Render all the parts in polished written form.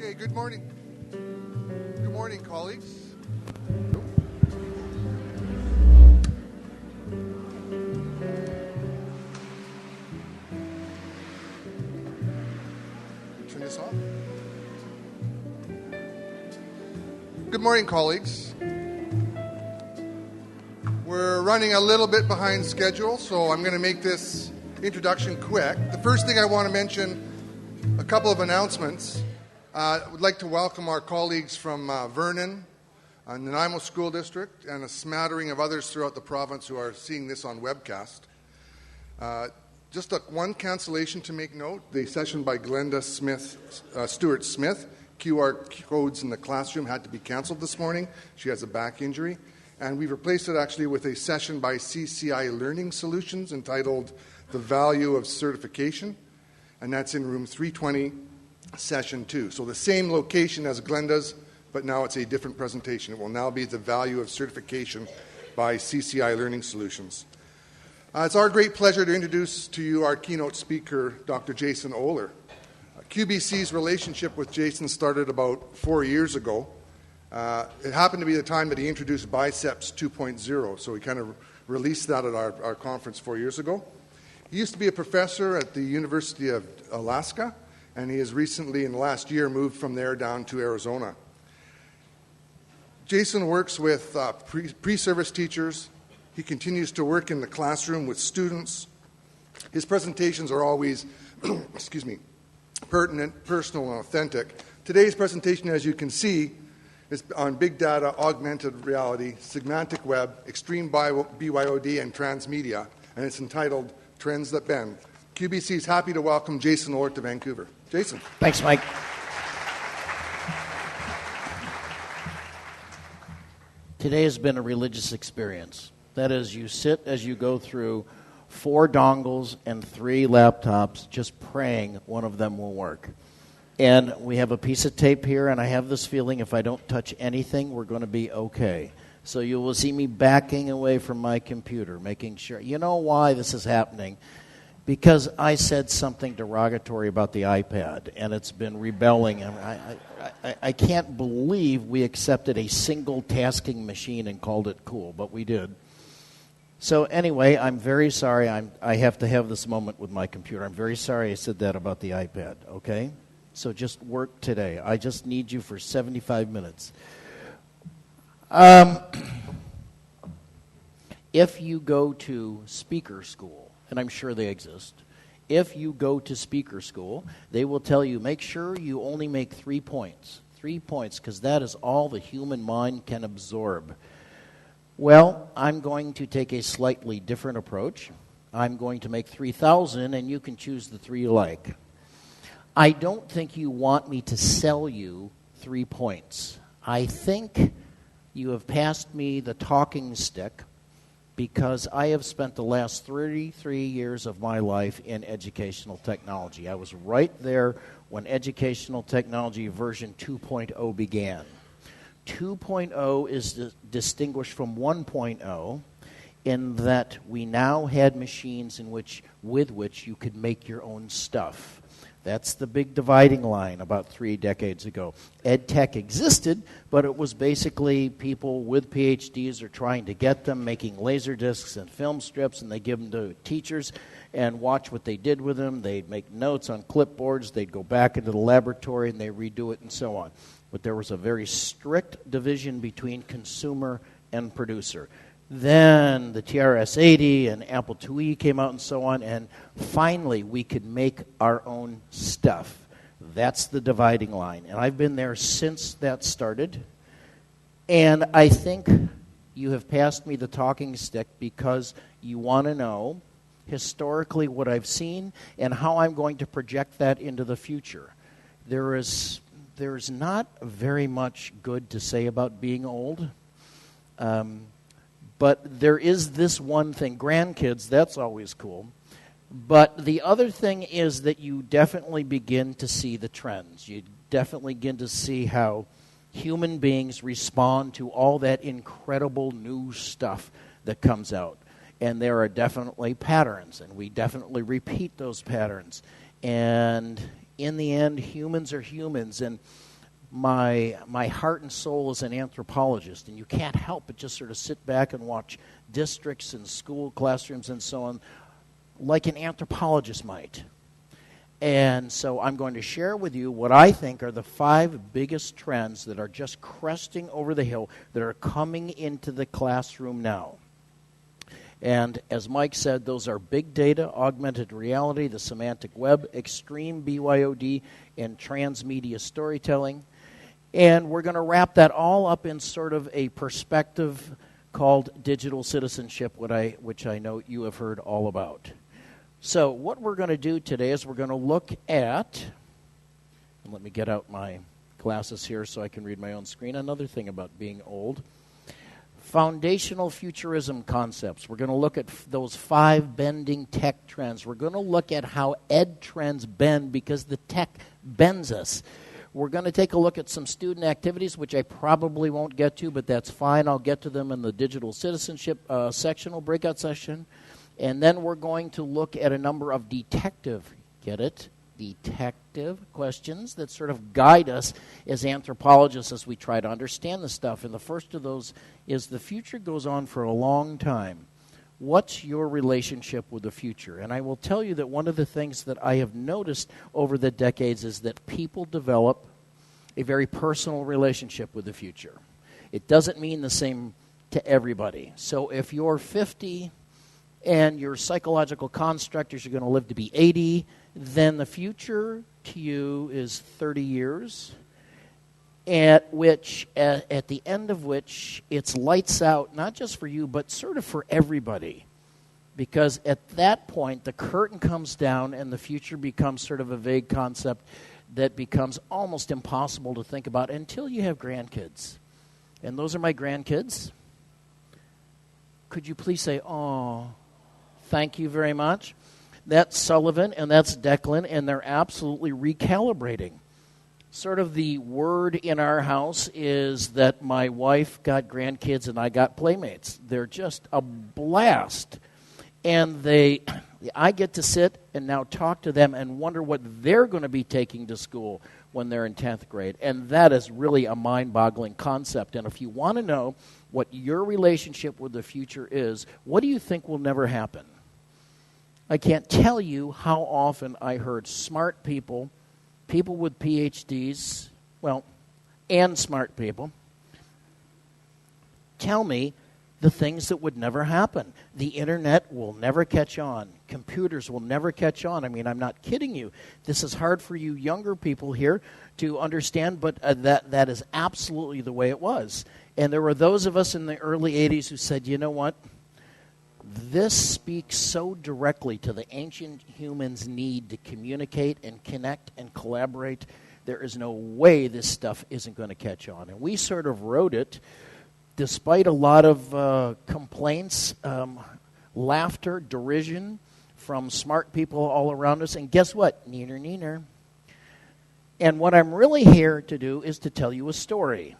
Okay, good morning. Good morning, colleagues. Turn this off. Good morning, colleagues. We're running a little bit behind schedule, so I'm going to make this introduction quick. The first thing I want to mention, a couple of announcements. I would like to welcome our colleagues from Vernon, Nanaimo School District, and a smattering of others throughout the province who are seeing this on webcast. Just one cancellation to make note. The session by Glenda Stewart Smith, QR codes in the classroom, had to be canceled this morning. She has a back injury. And we've replaced it actually with a session by CCI Learning Solutions entitled The Value of Certification. And that's in room 320, session 2. So the same location as Glenda's, but now it's a different presentation. It will now be The Value of Certification by CCI Learning Solutions. It's our great pleasure to introduce to you our keynote speaker, Dr. Jason Ohler. CUEBC's relationship with Jason started about 4 years ago. It happened to be the time that he introduced Biceps 2.0, so we kind of released that at our conference 4 years ago. He used to be a professor at the University of Alaska, and he has recently, in the last year, moved from there down to Arizona. Jason works with pre-service teachers. He continues to work in the classroom with students. His presentations are always, pertinent, personal, and authentic. Today's presentation, as you can see, is on big data, augmented reality, semantic web, extreme BYOD, and transmedia, and it's entitled Trends That Bend. CUEBC is happy to welcome Jason Ohler to Vancouver. Jason. Thanks, Mike. Today has been a religious experience. That is, you sit as you go through 4 dongles and 3 laptops just praying one of them will work. And we have a piece of tape here, and I have this feeling if I don't touch anything, we're going to be okay. So you will see me backing away from my computer, making sure. You know why this is happening? Because I said something derogatory about the iPad, and it's been rebelling. I can't believe we accepted a single tasking machine and called it cool, but we did. So anyway, I'm very sorry. I have to have this moment with my computer. I'm very sorry I said that about the iPad, okay? So just work today. I just need you for 75 minutes. If you go to speaker school, and I'm sure they exist, if you go to speaker school, they will tell you, make sure you only make 3 points. 3 points, because that is all the human mind can absorb. Well, I'm going to take a slightly different approach. I'm going to make 3,000, and you can choose the 3 you like. I don't think you want me to sell you 3 points. I think you have passed me the talking stick because I have spent the last 33 years of my life in educational technology. I was right there when educational technology version 2.0 began. 2.0 is distinguished from 1.0 in that we now had machines with which you could make your own stuff. That's the big dividing line about 3 decades ago. Ed tech existed, but it was basically people with PhDs are trying to get them, making laser discs and film strips, and they give them to teachers and watch what they did with them. They'd make notes on clipboards. They'd go back into the laboratory, and they redo it and so on. But there was a very strict division between consumer and producer. Then the TRS-80 and Apple IIe came out and so on, and finally we could make our own stuff. That's the dividing line. And I've been there since that started. And I think you have passed me the talking stick because you want to know historically what I've seen and how I'm going to project that into the future. There's not very much good to say about being old. But there is this one thing. Grandkids, that's always cool. But the other thing is that you definitely begin to see the trends. You definitely begin to see how human beings respond to all that incredible new stuff that comes out. And there are definitely patterns, and we definitely repeat those patterns. And in the end, humans are humans. And my heart and soul as an anthropologist, and you can't help but just sort of sit back and watch districts and school classrooms and so on like an anthropologist might. And so I'm going to share with you what I think are the 5 biggest trends that are just cresting over the hill that are coming into the classroom now. And as Mike said, those are big data, augmented reality, the semantic web, extreme BYOD, and transmedia storytelling. And we're going to wrap that all up in sort of a perspective called digital citizenship, which I know you have heard all about. So what we're going to do today is we're going to look at, and let me get out my glasses here so I can read my own screen, another thing about being old, foundational futurism concepts. We're going to look at those 5 bending tech trends. We're going to look at how ed trends bend because the tech bends us. We're going to take a look at some student activities, which I probably won't get to, but that's fine. I'll get to them in the digital citizenship sectional breakout session. And then we're going to look at a number of detective questions that sort of guide us as anthropologists as we try to understand the stuff. And the first of those is the future goes on for a long time. What's your relationship with the future? And I will tell you that one of the things that I have noticed over the decades is that people develop a very personal relationship with the future. It doesn't mean the same to everybody. So if you're 50 and your psychological construct is you're going to live to be 80, then the future to you is 30 years, at the end of which it's lights out, not just for you, but sort of for everybody. Because at that point, the curtain comes down and the future becomes sort of a vague concept that becomes almost impossible to think about until you have grandkids. And those are my grandkids. Could you please say, "Oh, thank you very much"? That's Sullivan and that's Declan, and they're absolutely recalibrating. Sort of the word in our house is that my wife got grandkids and I got playmates. They're just a blast. And I get to sit and now talk to them and wonder what they're going to be taking to school when they're in 10th grade. And that is really a mind-boggling concept. And if you want to know what your relationship with the future is, what do you think will never happen? I can't tell you how often I heard smart people with PhDs, and smart people, tell me the things that would never happen. The internet will never catch on. Computers will never catch on. I mean, I'm not kidding you. This is hard for you younger people here to understand, but that is absolutely the way it was. And there were those of us in the early 80s who said, you know what? This speaks so directly to the ancient humans' need to communicate and connect and collaborate. There is no way this stuff isn't going to catch on. And we sort of wrote it despite a lot of complaints, laughter, derision from smart people all around us. And guess what? Neener, neener. And what I'm really here to do is to tell you a story.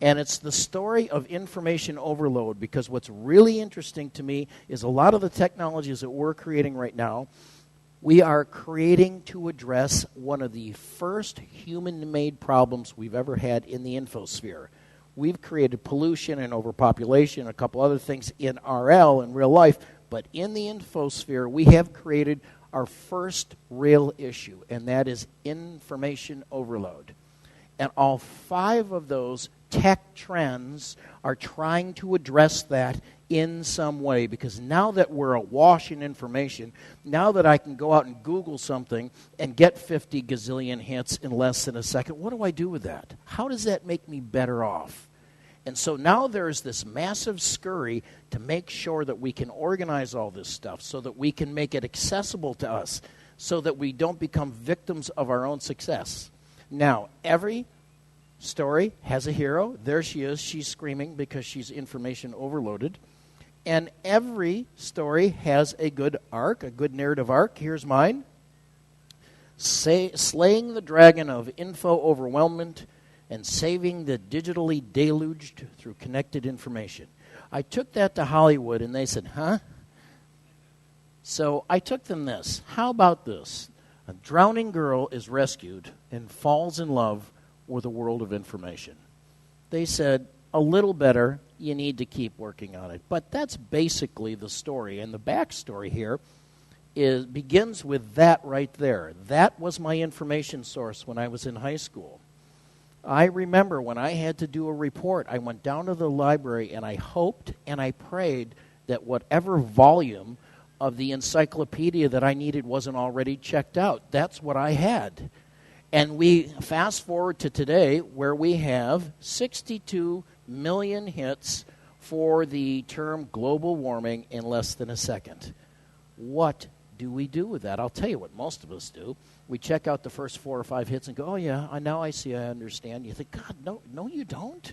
And it's the story of information overload, because what's really interesting to me is a lot of the technologies that we're creating right now, we are creating to address one of the first human-made problems we've ever had in the infosphere. We've created pollution and overpopulation and a couple other things in RL, in real life, but in the infosphere, we have created our first real issue, and that is information overload. And all 5 of those tech trends are trying to address that in some way, because now that we're awash in information, now that I can go out and Google something and get 50 gazillion hits in less than a second, what do I do with that? How does that make me better off? And so now there's this massive scurry to make sure that we can organize all this stuff so that we can make it accessible to us, so that we don't become victims of our own success. Now, every story has a hero. There she is. She's screaming because she's information overloaded. And every story has a good arc, a good narrative arc. Here's mine. Slaying the dragon of info overwhelmment and saving the digitally deluged through connected information. I took that to Hollywood, and they said, huh? So I took them this. How about this? A drowning girl is rescued and falls in love or the world of information? They said, a little better, you need to keep working on it. But that's basically the story. And the backstory here begins with that right there. That was my information source when I was in high school. I remember when I had to do a report, I went down to the library and I hoped and I prayed that whatever volume of the encyclopedia that I needed wasn't already checked out. That's what I had. And we fast forward to today where we have 62 million hits for the term global warming in less than a second. What do we do with that? I'll tell you what most of us do. We check out the first 4 or 5 hits and go, oh yeah, now I see, I understand. You think, God, no you don't.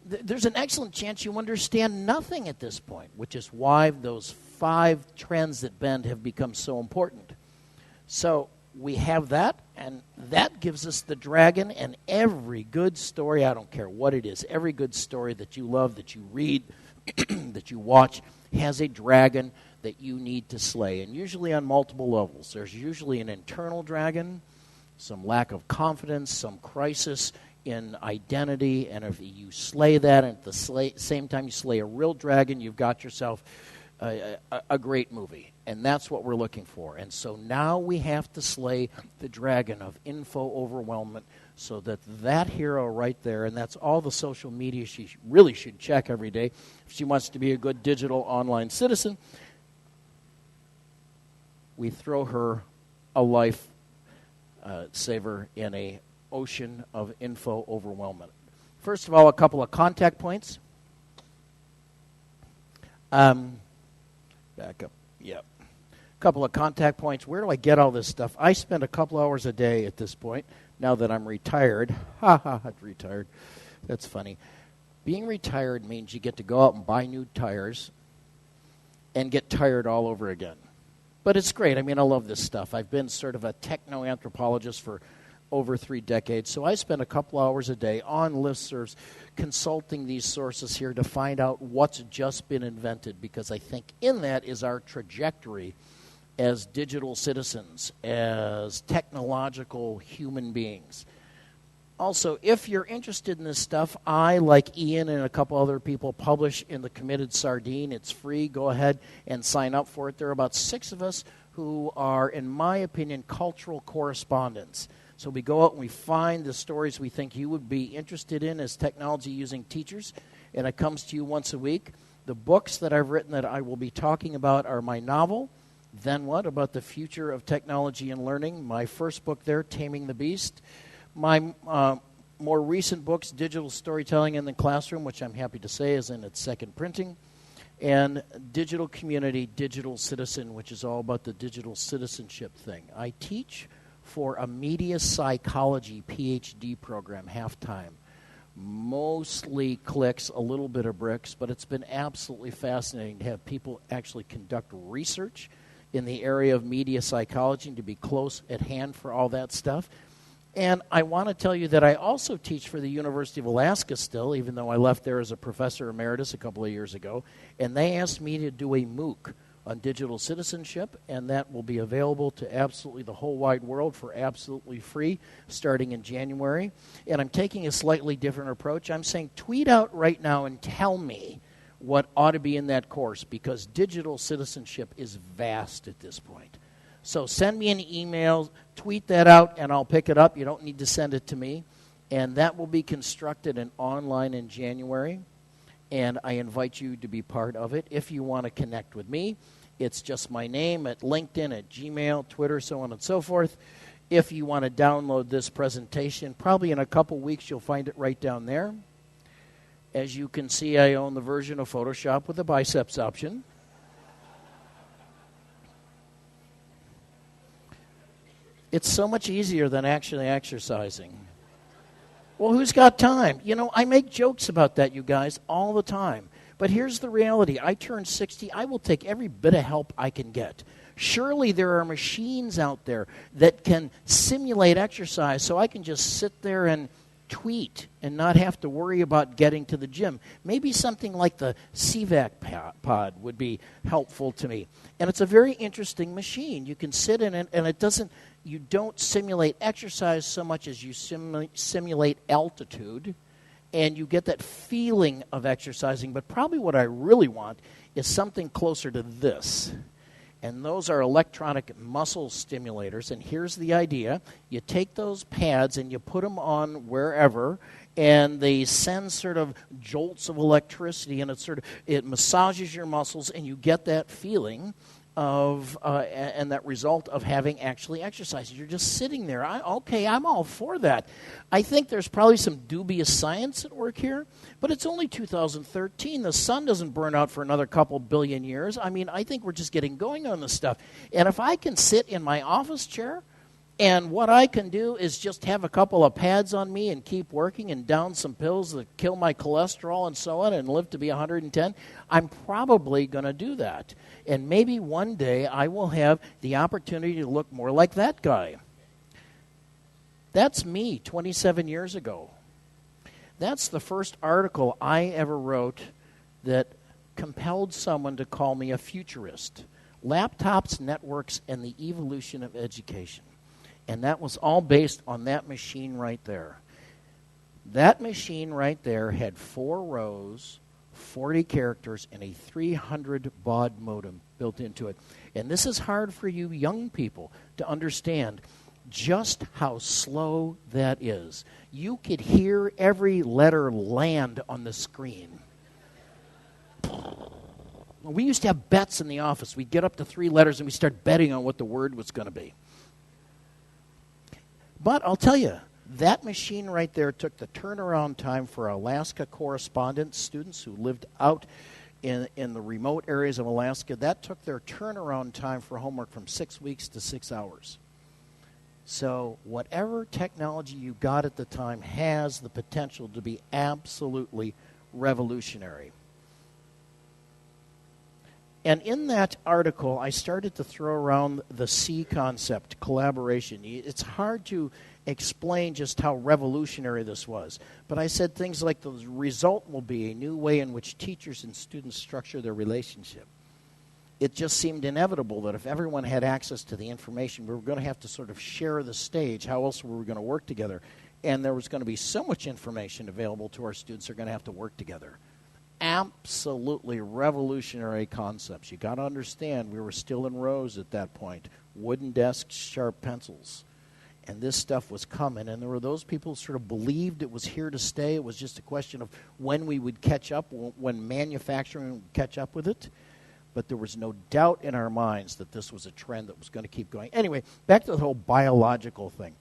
There's an excellent chance you understand nothing at this point, which is why those 5 trends that bend have become so important. So we have that, and that gives us the dragon, and every good story, I don't care what it is, every good story that you love, that you read, that you watch, has a dragon that you need to slay, and usually on multiple levels. There's usually an internal dragon, some lack of confidence, some crisis in identity, and if you slay that, and at the same time you slay a real dragon, you've got yourself a great movie. And that's what we're looking for. And so now we have to slay the dragon of info overwhelmment so that hero right there, and that's all the social media she really should check every day if she wants to be a good digital online citizen. We throw her a life saver in a ocean of info overwhelmment. First of all, a couple of contact points. Back up. Yep. A couple of contact points. Where do I get all this stuff? I spend a couple hours a day at this point, now that I'm retired. Retired. That's funny. Being retired means you get to go out and buy new tires and get tired all over again. But it's great. I mean, I love this stuff. I've been sort of a techno-anthropologist for over 3 decades, so I spend a couple hours a day on listservs consulting these sources here to find out what's just been invented, because I think in that is our trajectory as digital citizens, as technological human beings. Also, if you're interested in this stuff, I, like Ian and a couple other people, publish in the Committed Sardine. It's free. Go ahead and sign up for it. There are about 6 of us who are, in my opinion, cultural correspondents. So we go out and we find the stories we think you would be interested in as technology-using teachers, and it comes to you once a week. The books that I've written that I will be talking about are my novel, Then What? About the Future of Technology and Learning. My first book there, Taming the Beast. My more recent books, Digital Storytelling in the Classroom, which I'm happy to say is in its second printing, and Digital Community, Digital Citizen, which is all about the digital citizenship thing. I teach for a media psychology PhD program, half-time. Mostly clicks, a little bit of bricks, but it's been absolutely fascinating to have people actually conduct research in the area of media psychology and to be close at hand for all that stuff. And I want to tell you that I also teach for the University of Alaska still, even though I left there as a professor emeritus a couple of years ago, and they asked me to do a MOOC on digital citizenship, and that will be available to absolutely the whole wide world for absolutely free starting in January. And I'm taking a slightly different approach. I'm saying tweet out right now and tell me what ought to be in that course, because digital citizenship is vast at this point. So send me an email, tweet that out, and I'll pick it up. You don't need to send it to me. And that will be constructed and online in January. And I invite you to be part of it. If you want to connect with me, it's just my name at LinkedIn, at Gmail, Twitter, so on and so forth. If you want to download this presentation, probably in a couple weeks you'll find it right down there. As you can see, I own the version of Photoshop with a biceps option. It's so much easier than actually exercising. Well, who's got time? You know, I make jokes about that, you guys, all the time. But here's the reality. I turned 60. I will take every bit of help I can get. Surely there are machines out there that can simulate exercise, so I can just sit there and tweet and not have to worry about getting to the gym. Maybe something like the CVAC pod would be helpful to me. And it's a very interesting machine. You can sit in it, and you don't simulate exercise so much as you simulate altitude, and you get that feeling of exercising. But probably what I really want is something closer to this. And those are electronic muscle stimulators. And here's the idea. You take those pads and you put them on wherever, and they send sort of jolts of electricity, and it massages your muscles, and you get that feeling of and that result of having actually exercised. You're just sitting there. I'm all for that. I think there's probably some dubious science at work here, but it's only 2013. The sun doesn't burn out for another couple billion years. I mean, I think we're just getting going on this stuff. And if I can sit in my office chair, and what I can do is just have a couple of pads on me and keep working and down some pills that kill my cholesterol and so on and live to be 110, I'm probably going to do that. And maybe one day I will have the opportunity to look more like that guy. That's me 27 years ago. That's the first article I ever wrote that compelled someone to call me a futurist. Laptops, networks, and the evolution of education. And that was all based on that machine right there. That machine right there had 4 rows, 40 characters, and a 300 baud modem built into it. And this is hard for you young people to understand just how slow that is. You could hear every letter land on the screen. We used to have bets in the office. We'd get up to 3 letters and we'd start betting on what the word was going to be. But I'll tell you, that machine right there took the turnaround time for Alaska correspondence students who lived out in the remote areas of Alaska. That took their turnaround time for homework from 6 weeks to 6 hours. So whatever technology you got at the time has the potential to be absolutely revolutionary. And in that article, I started to throw around the C concept, collaboration. It's hard to explain just how revolutionary this was. But I said things like the result will be a new way in which teachers and students structure their relationship. It just seemed inevitable that if everyone had access to the information, we were going to have to sort of share the stage. How else were we going to work together? And there was going to be so much information available to our students, they're going to have to work together. Absolutely revolutionary concepts. You got to understand, we were still in rows at that point. Wooden desks, sharp pencils. And this stuff was coming. And there were those people who sort of believed it was here to stay. It was just a question of when we would catch up, when manufacturing would catch up with it. But there was no doubt in our minds that this was a trend that was going to keep going. Anyway, back to the whole biological thing.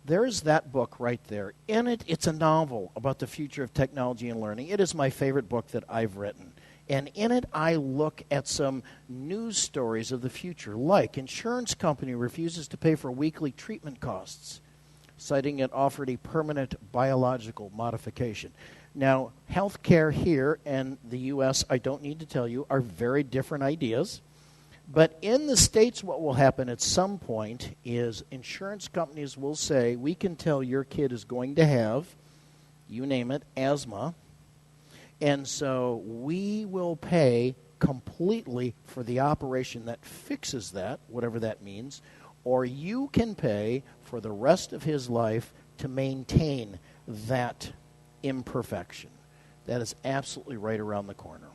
There's that book right there. In it, it's a novel about the future of technology and learning. It is my favorite book that I've written. And in it, I look at some news stories of the future, like insurance company refuses to pay for weekly treatment costs, citing it offered a permanent biological modification. Now, healthcare here and the U.S., I don't need to tell you, are very different ideas. But in the States, what will happen at some point is insurance companies will say, we can tell your kid is going to have, you name it, asthma, and so we will pay completely for the operation that fixes that, whatever that means, or you can pay for the rest of his life to maintain that imperfection. That is absolutely right around the corner.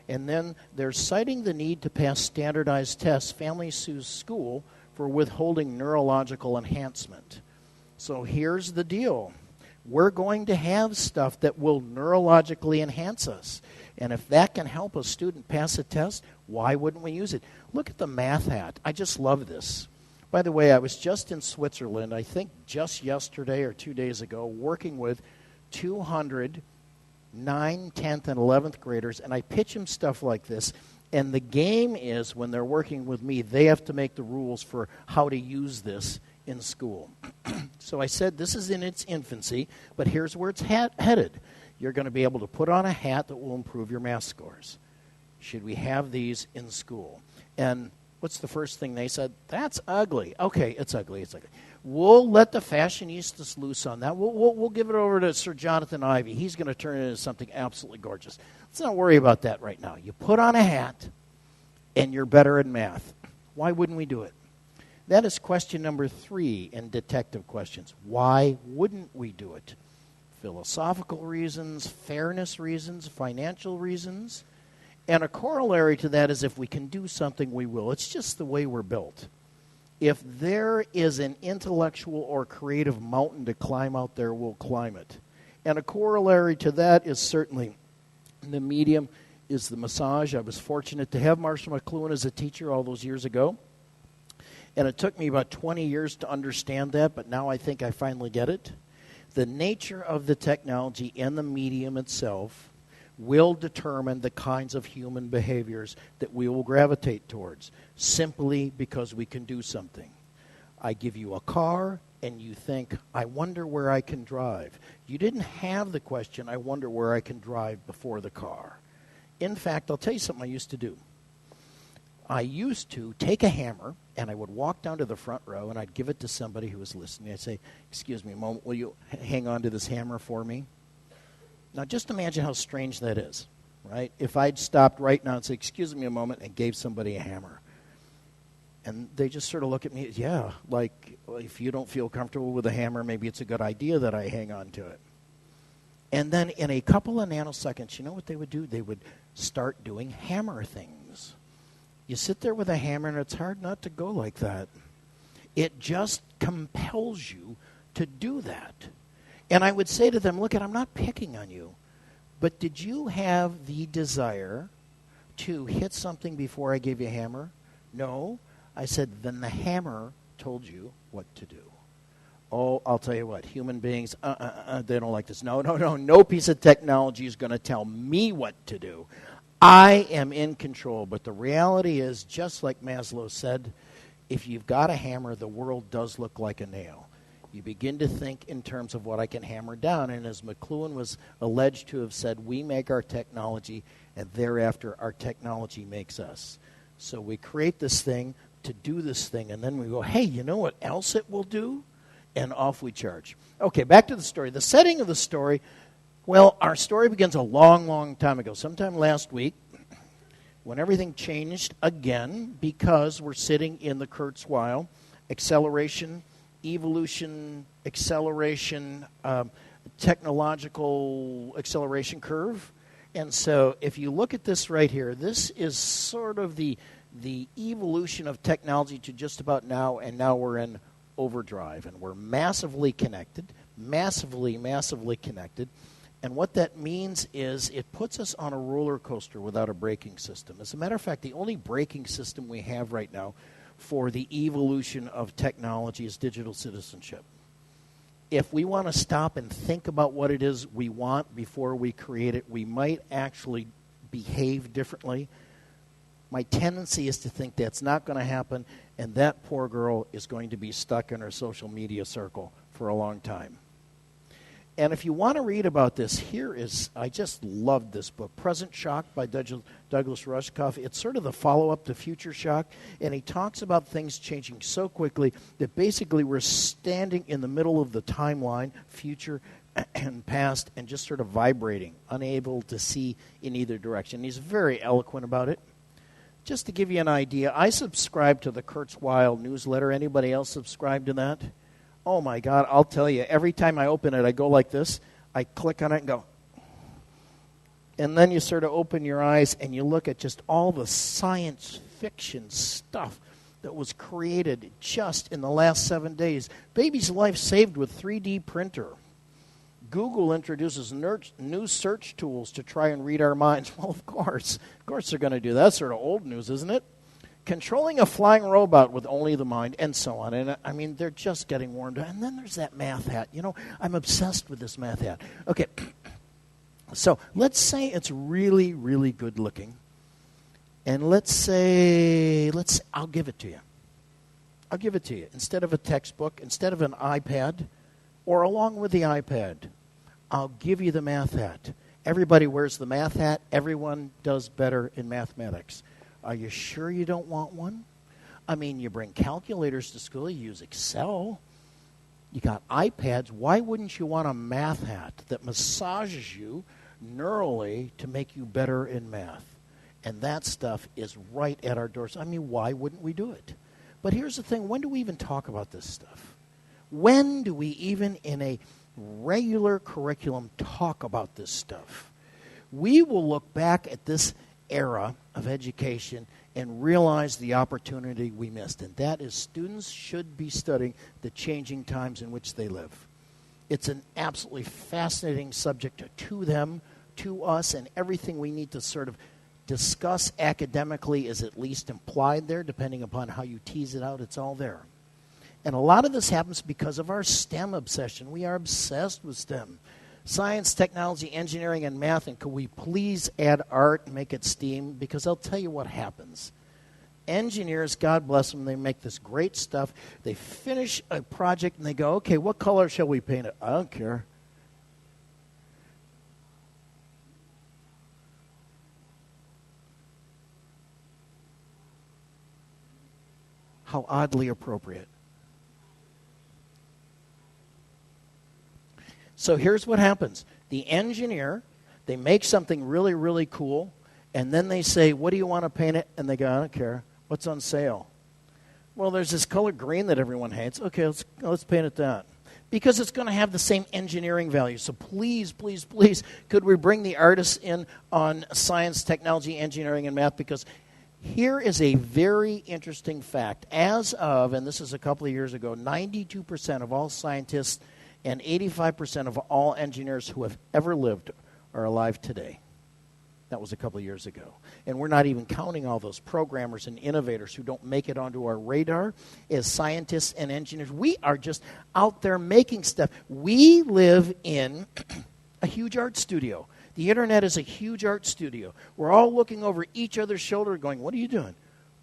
And then they're citing the need to pass standardized tests. Family sues school for withholding neurological enhancement. So here's the deal. We're going to have stuff that will neurologically enhance us. And if that can help a student pass a test, why wouldn't we use it? Look at the math hat. I just love this. By the way, I was just in Switzerland, I think just yesterday or 2 days ago, working with 200 9th, 10th, and 11th graders, and I pitch them stuff like this. And the game is, when they're working with me, they have to make the rules for how to use this in school. So I said, this is in its infancy, but here's where it's headed. You're going to be able to put on a hat that will improve your math scores. Should we have these in school? And What's the first thing they said? That's ugly. Okay, it's ugly. It's ugly. We'll let the fashionistas loose on that. We'll give it over to Sir Jonathan Ivey. He's going to turn it into something absolutely gorgeous. Let's not worry about that right now. You put on a hat, and you're better at math. Why wouldn't we do it? That is question number 3 in detective questions. Why wouldn't we do it? Philosophical reasons, fairness reasons, financial reasons. And a corollary to that is if we can do something, we will. It's just the way we're built. If there is an intellectual or creative mountain to climb out there, we'll climb it. And a corollary to that is certainly the medium is the massage. I was fortunate to have Marshall McLuhan as a teacher all those years ago. And it took me about 20 years to understand that, but now I think I finally get it. The nature of the technology and the medium itself will determine the kinds of human behaviors that we will gravitate towards, simply because we can do something. I give you a car, and you think, I wonder where I can drive. You didn't have the question, I wonder where I can drive, before the car. In fact, I'll tell you something I used to do. I used to take a hammer, and I would walk down to the front row, and I'd give it to somebody who was listening. I'd say, excuse me a moment, will you hang on to this hammer for me? Now, just imagine how strange that is, right? If I'd stopped right now and said, excuse me a moment, and gave somebody a hammer. And they just sort of look at me, yeah, like, well, if you don't feel comfortable with a hammer, maybe it's a good idea that I hang on to it. And then in a couple of nanoseconds, you know what they would do? They would start doing hammer things. You sit there with a hammer, and it's hard not to go like that. It just compels you to do that. And I would say to them, look, I'm not picking on you, but did you have the desire to hit something before I gave you a hammer? No. I said, then the hammer told you what to do. Oh, I'll tell you what, human beings, they don't like this. No piece of technology is going to tell me what to do. I am in control. But the reality is, just like Maslow said, if you've got a hammer, the world does look like a nail. You begin to think in terms of what I can hammer down. And as McLuhan was alleged to have said, we make our technology, and thereafter our technology makes us. So we create this thing to do this thing, and then we go, hey, you know what else it will do? And off we charge. Okay, back to the story. The setting of the story, well, our story begins a long, long time ago, sometime last week, when everything changed again, because we're sitting in the Kurzweil acceleration, evolution, acceleration, technological acceleration curve. And so if you look at this right here, this is sort of the evolution of technology to just about now, and now we're in overdrive, and we're massively connected, massively connected. And what that means is it puts us on a roller coaster without a braking system. As a matter of fact, the only braking system we have right now for the evolution of technology is digital citizenship. If we want to stop and think about what it is we want before we create it, we might actually behave differently. My tendency is to think that's not going to happen, and that poor girl is going to be stuck in her social media circle for a long time. And if you want to read about this, I just loved this book, Present Shock by Douglas Rushkoff. It's sort of the follow-up to Future Shock, and he talks about things changing so quickly that basically we're standing in the middle of the timeline, future and past, and just sort of vibrating, unable to see in either direction. He's very eloquent about it. Just to give you an idea, I subscribe to the Kurzweil newsletter. Anybody else subscribe to that? Oh, my God, I'll tell you, every time I open it, I go like this. I click on it and go. And then you sort of open your eyes and you look at just all the science fiction stuff that was created just in the last 7 days. Baby's life saved with 3D printer. Google introduces new search tools to try and read our minds. Well, of course they're going to do that. That's sort of old news, isn't it? Controlling a flying robot with only the mind, and so on. And I mean, they're just getting warmed up. And then there's that math hat. You know, I'm obsessed with this math hat. Okay, so let's say it's really, really good looking. And I'll give it to you. I'll give it to you. Instead of a textbook, instead of an iPad, or along with the iPad, I'll give you the math hat. Everybody wears the math hat. Everyone does better in mathematics. Are you sure you don't want one? I mean, you bring calculators to school, you use Excel, you got iPads. Why wouldn't you want a math hat that massages you neurally to make you better in math? And that stuff is right at our doors. I mean, why wouldn't we do it? But here's the thing, when do we even talk about this stuff? When do we even in a regular curriculum talk about this stuff? We will look back at this era of education and realize the opportunity we missed. And that is students should be studying the changing times in which they live. It's an absolutely fascinating subject to them, to us, and everything we need to sort of discuss academically is at least implied there, depending upon how you tease it out, it's all there. And a lot of this happens because of our STEM obsession. We are obsessed with STEM. Science, technology, engineering, and math, and could we please add art and make it STEAM? Because I'll tell you what happens. Engineers, God bless them, they make this great stuff. They finish a project and they go, okay, what color shall we paint it? I don't care. How oddly appropriate. So here's what happens. The engineer, they make something really, really cool, and then they say, what do you want to paint it? And they go, I don't care. What's on sale? Well, there's this color green that everyone hates. Okay, let's paint it that. Because it's going to have the same engineering value. So please, please, please, could we bring the artists in on science, technology, engineering, and math? Because here is a very interesting fact. As of, and this is a couple of years ago, 92% of all scientists and 85% of all engineers who have ever lived are alive today. That was a couple of years ago. And we're not even counting all those programmers and innovators who don't make it onto our radar as scientists and engineers. We are just out there making stuff. We live in a huge art studio. The internet is a huge art studio. We're all looking over each other's shoulder going, what are you doing?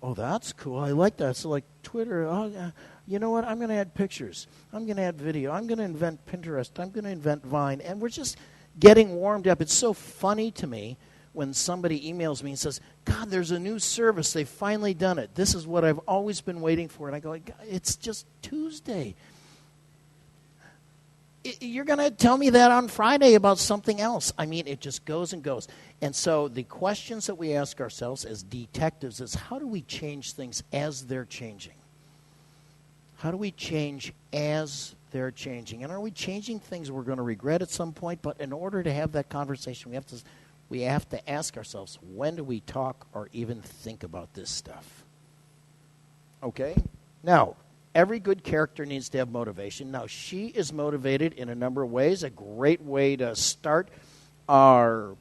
Oh, that's cool. I like that. So like Twitter, you know what? I'm going to add pictures. I'm going to add video. I'm going to invent Pinterest. I'm going to invent Vine. And we're just getting warmed up. It's so funny to me when somebody emails me and says, God, there's a new service. They've finally done it. This is what I've always been waiting for. And I go, it's just Tuesday. You're going to tell me that on Friday about something else. I mean, it just goes and goes. And so the questions that we ask ourselves as detectives is, how do we change things as they're changing? How do we change as they're changing? And are we changing things we're going to regret at some point? But in order to have that conversation, we have to ask ourselves, when do we talk or even think about this stuff? Okay? Now, every good character needs to have motivation. Now, she is motivated in a number of ways. A great way to start our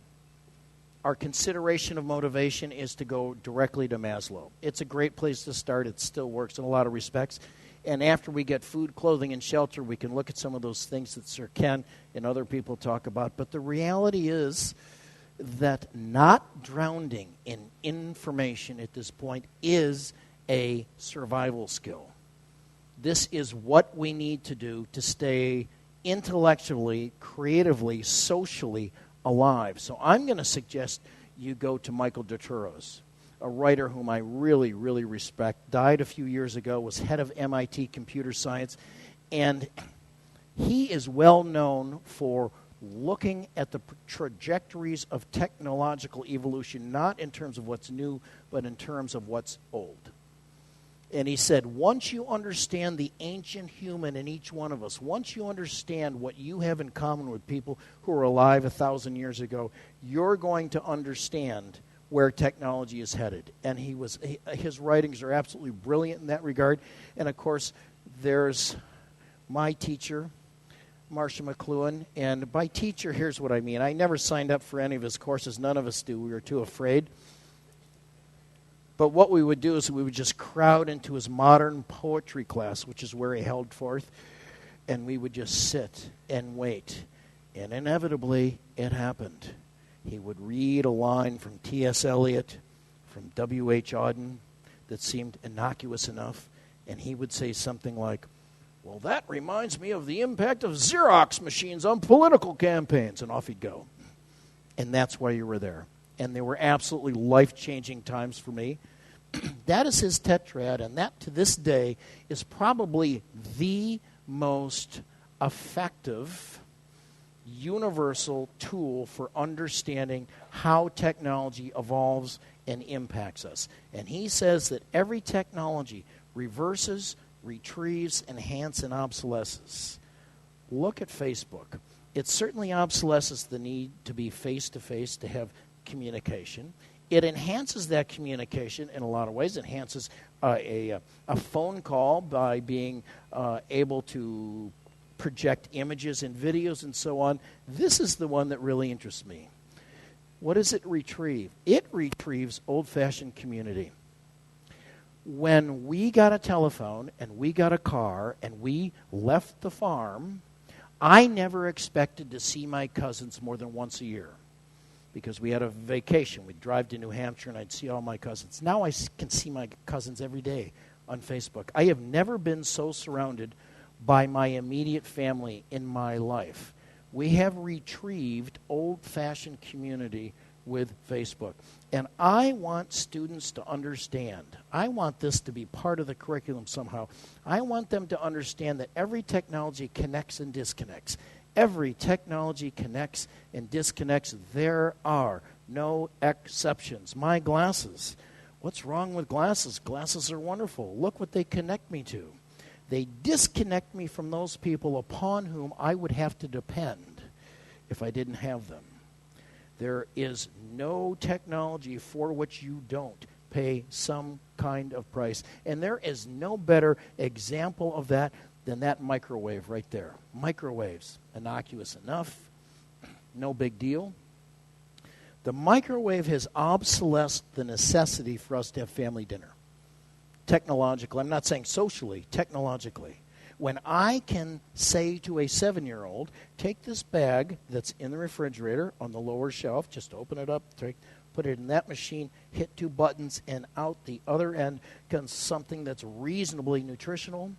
consideration of motivation is to go directly to Maslow. It's a great place to start. It still works in a lot of respects. And after we get food, clothing, and shelter, we can look at some of those things that Sir Ken and other people talk about. But the reality is that not drowning in information at this point is a survival skill. This is what we need to do to stay intellectually, creatively, socially alive. So I'm going to suggest you go to Michael Dotouros, a writer whom I really, really respect, died a few years ago, was head of MIT computer science, and he is well known for looking at the trajectories of technological evolution, not in terms of what's new, but in terms of what's old. And he said, once you understand the ancient human in each one of us, once you understand what you have in common with people who were alive 1,000 years ago, you're going to understand where technology is headed. And his writings are absolutely brilliant in that regard. And, of course, there's my teacher, Marcia McLuhan. And by teacher, here's what I mean. I never signed up for any of his courses. None of us do. We were too afraid. But what we would do is we would just crowd into his modern poetry class, which is where he held forth, and we would just sit and wait. And inevitably, it happened. He would read a line from T.S. Eliot, from W.H. Auden, that seemed innocuous enough, and he would say something like, well, that reminds me of the impact of Xerox machines on political campaigns, and off he'd go. And that's why you were there. And they were absolutely life-changing times for me. That is his tetrad, and that to this day is probably the most effective universal tool for understanding how technology evolves and impacts us. And he says that every technology reverses, retrieves, enhances, and obsolesces. Look at Facebook. It certainly obsolesces the need to be face-to-face to have communication. It enhances that communication in a lot of ways. It enhances a phone call by being able to project images and videos and so on. This is the one that really interests me. What does it retrieve? It retrieves old-fashioned community. When we got a telephone and we got a car and we left the farm, I never expected to see my cousins more than once a year because we had a vacation. We'd drive to New Hampshire and I'd see all my cousins. Now I can see my cousins every day on Facebook. I have never been so surrounded by my immediate family in my life. We have retrieved old-fashioned community with Facebook. And I want students to understand. I want this to be part of the curriculum somehow. I want them to understand that every technology connects and disconnects. Every technology connects and disconnects. There are no exceptions. My glasses. What's wrong with glasses? Glasses are wonderful. Look what they connect me to. They disconnect me from those people upon whom I would have to depend if I didn't have them. There is no technology for which you don't pay some kind of price. And there is no better example of that than that microwave right there. Microwaves, innocuous enough, no big deal. The microwave has obsolesced the necessity for us to have family dinner. Technologically, I'm not saying socially, technologically. When I can say to a 7-year-old, take this bag that's in the refrigerator on the lower shelf, just open it up, put it in that machine, hit 2 buttons, and out the other end comes something that's reasonably nutritional,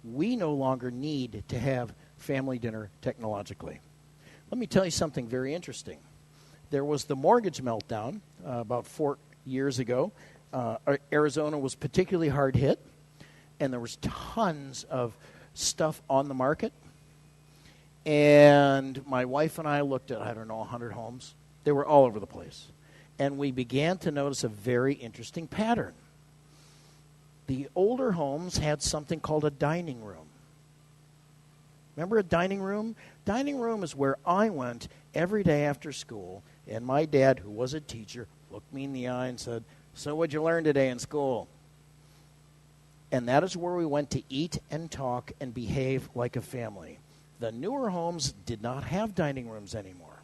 we no longer need to have family dinner technologically. Let me tell you something very interesting. There was the mortgage meltdown about 4 years ago. Arizona was particularly hard hit, and there was tons of stuff on the market. And my wife and I looked at, 100 homes. They were all over the place. And we began to notice a very interesting pattern. The older homes had something called a dining room. Remember a dining room? Dining room is where I went every day after school, and my dad, who was a teacher, looked me in the eye and said, "So what'd you learn today in school?" And that is where we went to eat and talk and behave like a family. The newer homes did not have dining rooms anymore.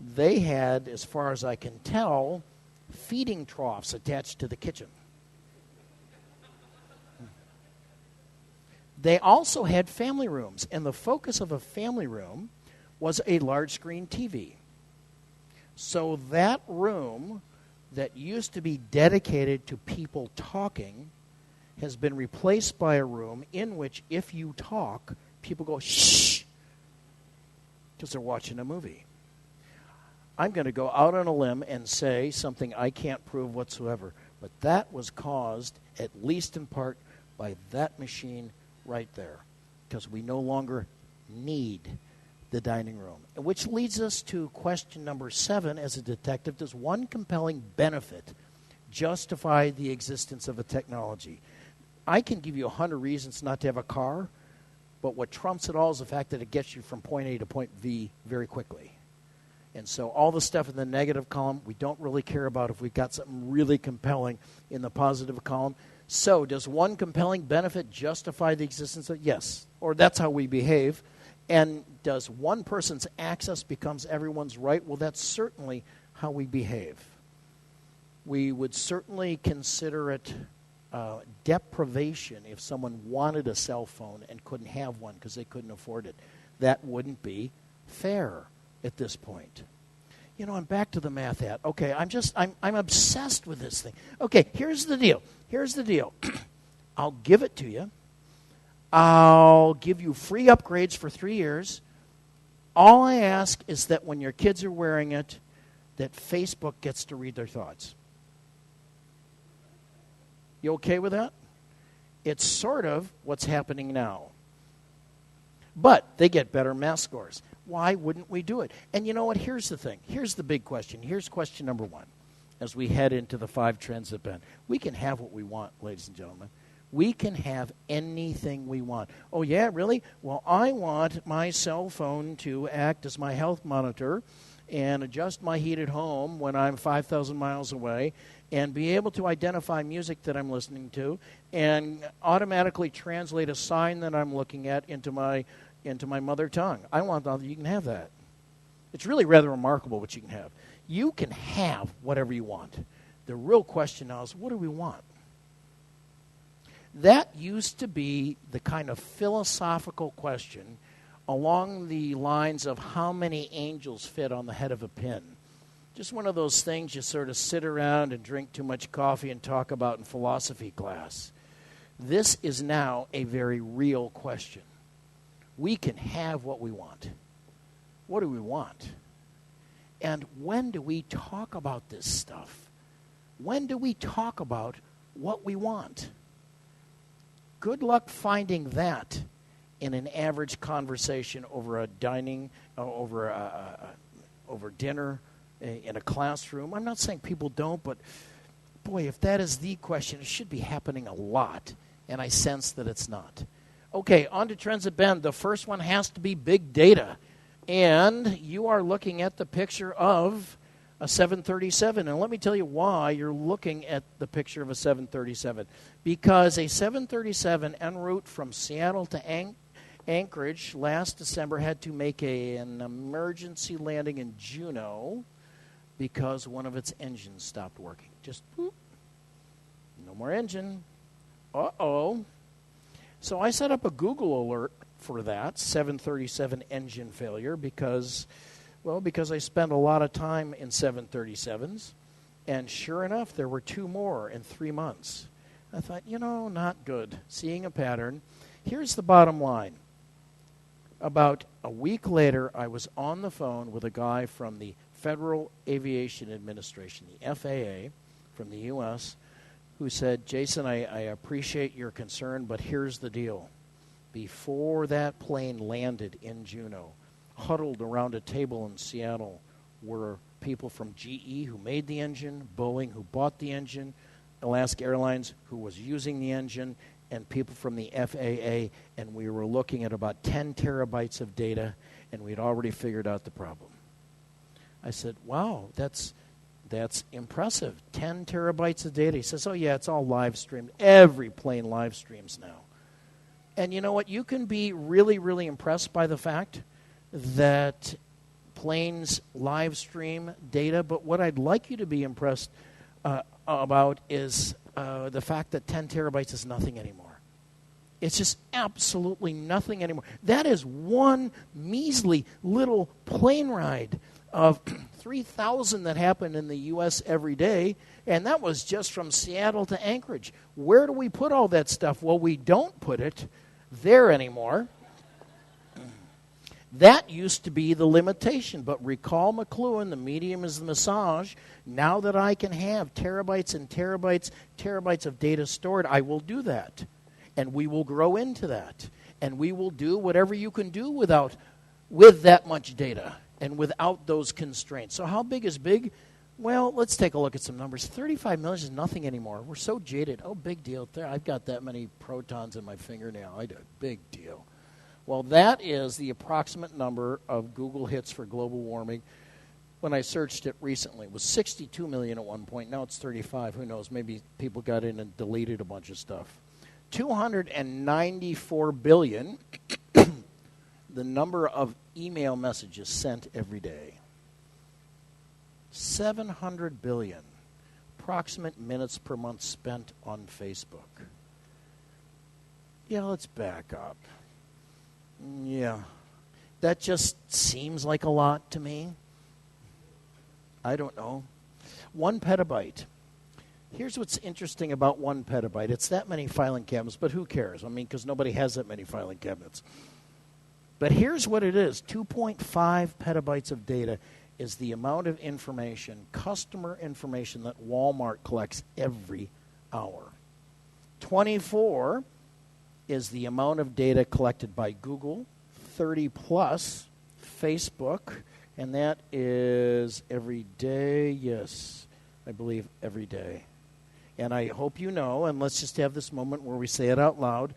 They had, as far as I can tell, feeding troughs attached to the kitchen. They also had family rooms, and the focus of a family room was a large screen TV. So that room that used to be dedicated to people talking has been replaced by a room in which if you talk, people go, shh, because they're watching a movie. I'm going to go out on a limb and say something I can't prove whatsoever, but that was caused, at least in part, by that machine right there, because we no longer need the dining room. Which leads us to question number 7 as a detective. Does one compelling benefit justify the existence of a technology? I can give you 100 reasons not to have a car, but what trumps it all is the fact that it gets you from point A to point V very quickly. And so all the stuff in the negative column, we don't really care about if we've got something really compelling in the positive column. So does one compelling benefit justify the existence of? Yes, or that's how we behave. And does one person's access becomes everyone's right? Well, that's certainly how we behave. We would certainly consider it deprivation if someone wanted a cell phone and couldn't have one because they couldn't afford it. That wouldn't be fair at this point. You know, I'm back to the math hat. Okay, I'm obsessed with this thing. Okay, here's the deal. I'll give it to you. I'll give you free upgrades for 3 years. All I ask is that when your kids are wearing it, that Facebook gets to read their thoughts. You okay with that? It's sort of what's happening now. But they get better math scores. Why wouldn't we do it? And you know what? Here's the thing. Here's the big question. Here's question number one as we head into the 5 trends that bend. We can have what we want, ladies and gentlemen. We can have anything we want. Oh, yeah, really? Well, I want my cell phone to act as my health monitor and adjust my heat at home when I'm 5,000 miles away and be able to identify music that I'm listening to and automatically translate a sign that I'm looking at into my mother tongue. I want that. You can have that. It's really rather remarkable what you can have. You can have whatever you want. The real question now is, what do we want? That used to be the kind of philosophical question along the lines of how many angels fit on the head of a pin. Just one of those things you sort of sit around and drink too much coffee and talk about in philosophy class. This is now a very real question. We can have what we want. What do we want? And when do we talk about this stuff? When do we talk about what we want? Good luck finding that in an average conversation over a over dinner, in a classroom. I'm not saying people don't, but boy, if that is the question, it should be happening a lot, and I sense that it's not. Okay, on to trends that bend. The first one has to be big data, and you are looking at the picture of a 737, and let me tell you why you're looking at the picture of a 737. Because a 737 en route from Seattle to Anchorage last December had to make an emergency landing in Juneau because one of its engines stopped working. Just boop, no more engine. Uh-oh. So I set up a Google alert for that 737 engine failure because I spend a lot of time in 737s, and sure enough, there were 2 more in 3 months. I thought, not good. Seeing a pattern. Here's the bottom line. About a week later, I was on the phone with a guy from the Federal Aviation Administration, the FAA, from the U.S., who said, Jason, I appreciate your concern, but here's the deal. Before that plane landed in Juneau, huddled around a table in Seattle were people from GE who made the engine, Boeing who bought the engine, Alaska Airlines who was using the engine, and people from the FAA, and we were looking at about 10 terabytes of data, and we'd already figured out the problem. I said, wow, that's impressive. 10 terabytes of data. He says, oh, yeah, it's all live streamed. Every plane live streams now. And you know what? You can be really, really impressed by the fact that planes live stream data, but what I'd like you to be impressed about is the fact that 10 terabytes is nothing anymore. It's just absolutely nothing anymore. That is one measly little plane ride of 3,000 that happen in the U.S. every day, and that was just from Seattle to Anchorage. Where do we put all that stuff? Well, we don't put it there anymore. That used to be the limitation, but recall McLuhan, the medium is the massage. Now that I can have terabytes and terabytes of data stored, I will do that. And we will grow into that. And we will do whatever you can do with that much data and without those constraints. So how big is big? Well, let's take a look at some numbers. 35 million is nothing anymore. We're so jaded. Oh, big deal. There, I've got that many protons in my fingernail. I do. Big deal. Well, that is the approximate number of Google hits for global warming. When I searched it recently, it was 62 million at one point. Now it's 35. Who knows? Maybe people got in and deleted a bunch of stuff. 294 billion, the number of email messages sent every day. 700 billion, approximate minutes per month spent on Facebook. Yeah, let's back up. Yeah, that just seems like a lot to me. I don't know. 1 petabyte. Here's what's interesting about 1 petabyte. It's that many filing cabinets, but who cares? I mean, because nobody has that many filing cabinets. But here's what it is. 2.5 petabytes of data is the amount of information, customer information, that Walmart collects every hour. 24 is the amount of data collected by Google, 30 plus Facebook, and that is every day, yes, I believe every day. And I hope you know, and let's just have this moment where we say it out loud,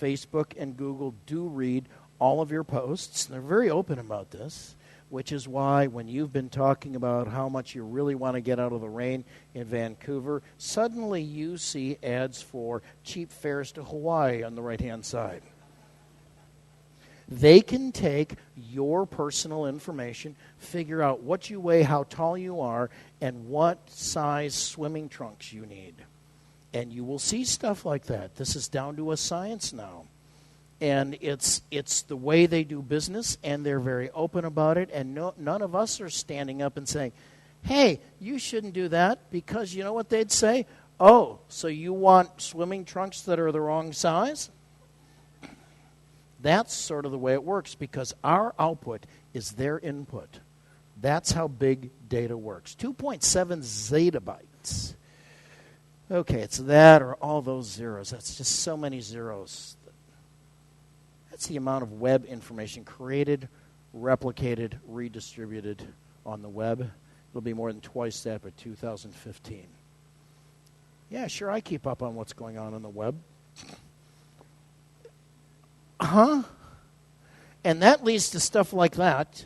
Facebook and Google do read all of your posts. They're very open about this, which is why when you've been talking about how much you really want to get out of the rain in Vancouver, suddenly you see ads for cheap fares to Hawaii on the right-hand side. They can take your personal information, figure out what you weigh, how tall you are, and what size swimming trunks you need. And you will see stuff like that. This is down to a science now. And it's the way they do business, and they're very open about it. And none of us are standing up and saying, hey, you shouldn't do that, because you know what they'd say? Oh, so you want swimming trunks that are the wrong size? That's sort of the way it works, because our output is their input. That's how big data works. 2.7 zettabytes. Okay, it's that or all those zeros. That's just so many zeros. That's the amount of web information created, replicated, redistributed on the web. It'll be more than twice that by 2015. Yeah, sure, I keep up on what's going on the web. And that leads to stuff like that.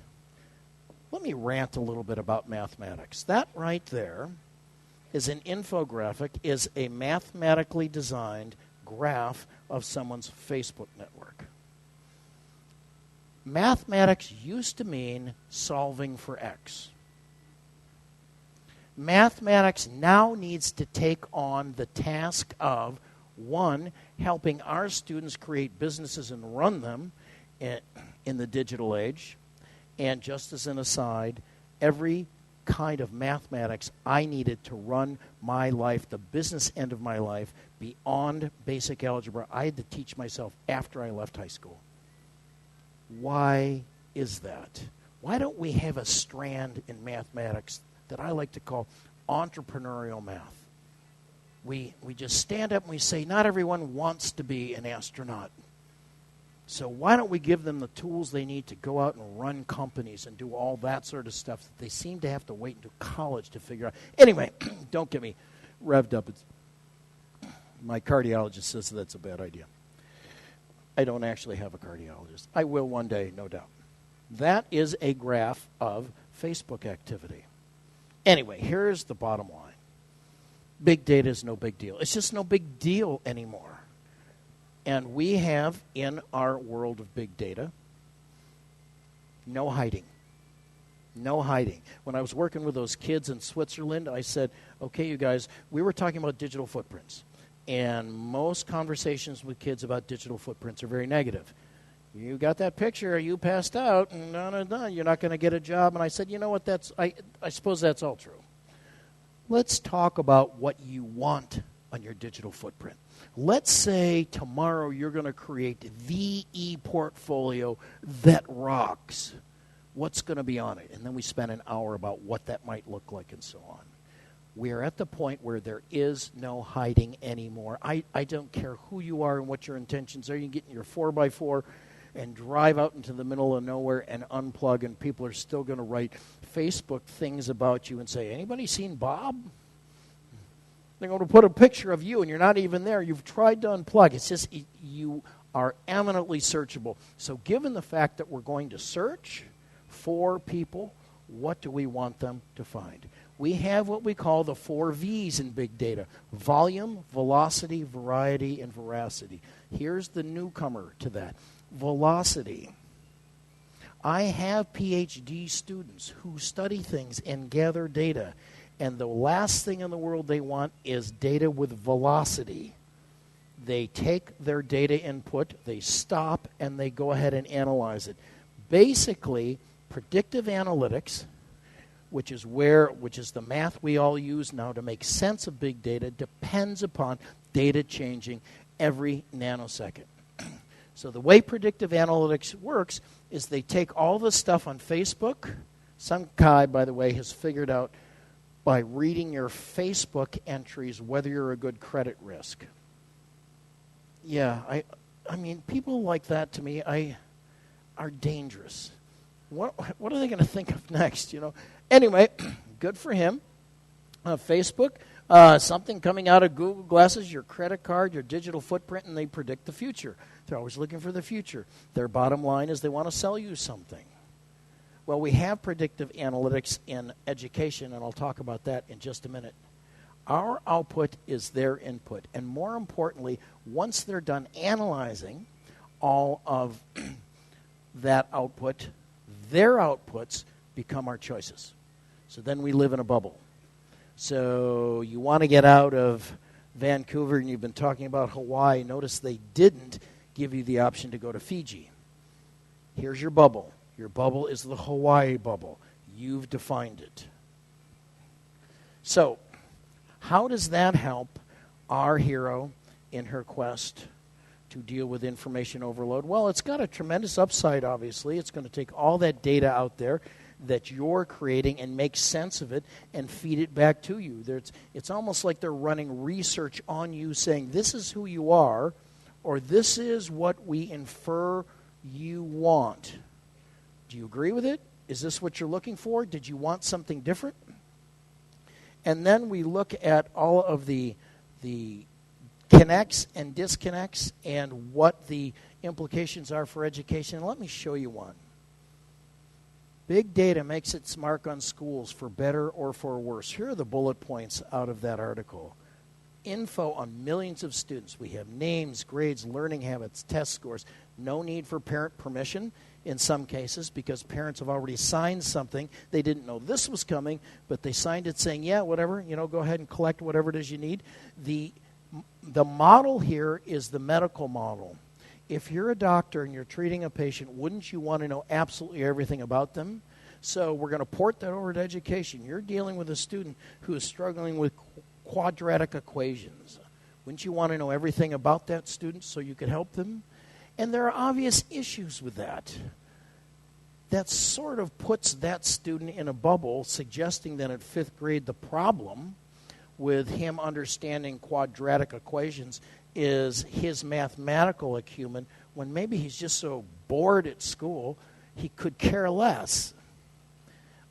Let me rant a little bit about mathematics. That right there is an infographic, is a mathematically designed graph of someone's Facebook network. Mathematics used to mean solving for X. Mathematics now needs to take on the task of, one, helping our students create businesses and run them in the digital age. And just as an aside, every kind of mathematics I needed to run my life, the business end of my life, beyond basic algebra, I had to teach myself after I left high school. Why is that? Why don't we have a strand in mathematics that I like to call entrepreneurial math? We just stand up and we say, not everyone wants to be an astronaut. So why don't we give them the tools they need to go out and run companies and do all that sort of stuff that they seem to have to wait until college to figure out. Anyway, don't get me revved up. My cardiologist says that's a bad idea. I don't actually have a cardiologist. I will one day, no doubt. That is a graph of Facebook activity. Anyway, here's the bottom line. Big data is no big deal. It's just no big deal anymore. And we have, in our world of big data, no hiding. No hiding. When I was working with those kids in Switzerland, I said, okay, you guys, we were talking about digital footprints. And most conversations with kids about digital footprints are very negative. You got that picture, you passed out, and no, you're not going to get a job. And I said, you know what, I suppose that's all true. Let's talk about what you want on your digital footprint. Let's say tomorrow you're going to create the e-portfolio that rocks. What's going to be on it? And then we spend an hour about what that might look like and so on. We are at the point where there is no hiding anymore. I don't care who you are and what your intentions are. You can get in your 4x4 and drive out into the middle of nowhere and unplug, and people are still going to write Facebook things about you and say, anybody seen Bob? They're going to put a picture of you, and you're not even there. You've tried to unplug. It's just you are eminently searchable. So given the fact that we're going to search for people, what do we want them to find? We have what we call the 4 V's in big data: volume, velocity, variety, and veracity. Here's the newcomer to that. Velocity. I have PhD students who study things and gather data, and the last thing in the world they want is data with velocity. They take their data input, they stop, and they go ahead and analyze it. Basically, predictive analytics, which is the math we all use now to make sense of big data, depends upon data changing every nanosecond. So the way predictive analytics works is they take all the stuff on Facebook. Some guy, by the way, has figured out by reading your Facebook entries whether you're a good credit risk. Yeah, I mean, people like that to me, are dangerous. What are they going to think of next? Anyway, good for him. Facebook, something coming out of Google Glasses, your credit card, your digital footprint, and they predict the future. They're always looking for the future. Their bottom line is they want to sell you something. Well, we have predictive analytics in education, and I'll talk about that in just a minute. Our output is their input. And more importantly, once they're done analyzing all of that output, their outputs become our choices. So then we live in a bubble. So you want to get out of Vancouver, and you've been talking about Hawaii. Notice they didn't give you the option to go to Fiji. Here's your bubble. Your bubble is the Hawaii bubble. You've defined it. So how does that help our hero in her quest to deal with information overload? Well, it's got a tremendous upside, obviously. It's going to take all that data out there that you're creating and make sense of it and feed it back to you. It's almost like they're running research on you saying, this is who you are, or this is what we infer you want. Do you agree with it? Is this what you're looking for? Did you want something different? And then we look at all of the connects and disconnects and what the implications are for education. Let me show you one. Big data makes its mark on schools for better or for worse. Here are the bullet points out of that article. Info on millions of students. We have names, grades, learning habits, test scores. No need for parent permission in some cases because parents have already signed something. They didn't know this was coming, but they signed it saying, yeah, whatever, go ahead and collect whatever it is you need. The model here is the medical model. If you're a doctor and you're treating a patient, wouldn't you want to know absolutely everything about them? So we're going to port that over to education. You're dealing with a student who is struggling with quadratic equations. Wouldn't you want to know everything about that student so you could help them? And there are obvious issues with that. That sort of puts that student in a bubble, suggesting that at 5th grade the problem with him understanding quadratic equations is his mathematical acumen, when maybe he's just so bored at school he could care less.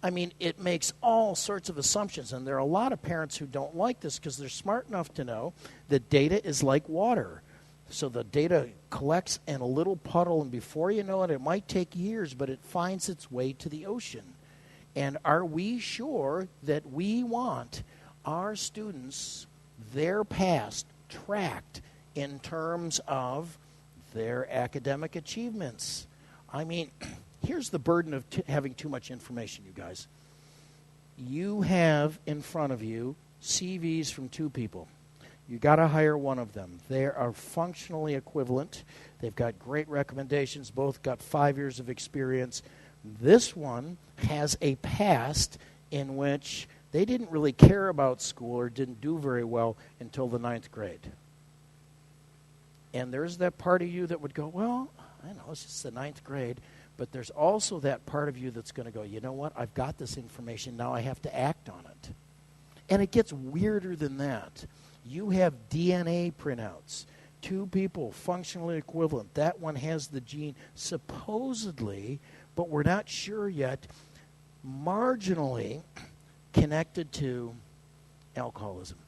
I mean, it makes all sorts of assumptions, and there are a lot of parents who don't like this because they're smart enough to know that data is like water. So the data collects in a little puddle, and before you know it, it might take years, but it finds its way to the ocean. And are we sure that we want our students, their past, tracked in terms of their academic achievements? I mean, here's the burden of having too much information, you guys. You have in front of you CVs from 2 people. You got to hire one of them. They are functionally equivalent. They've got great recommendations. Both got 5 years of experience. This one has a past in which they didn't really care about school or didn't do very well until the 9th grade. And there's that part of you that would go, well, I know, it's just the 9th grade. But there's also that part of you that's going to go, you know what, I've got this information, now I have to act on it. And it gets weirder than that. You have DNA printouts. 2 people, functionally equivalent. That one has the gene supposedly, but we're not sure yet, marginally connected to alcoholism,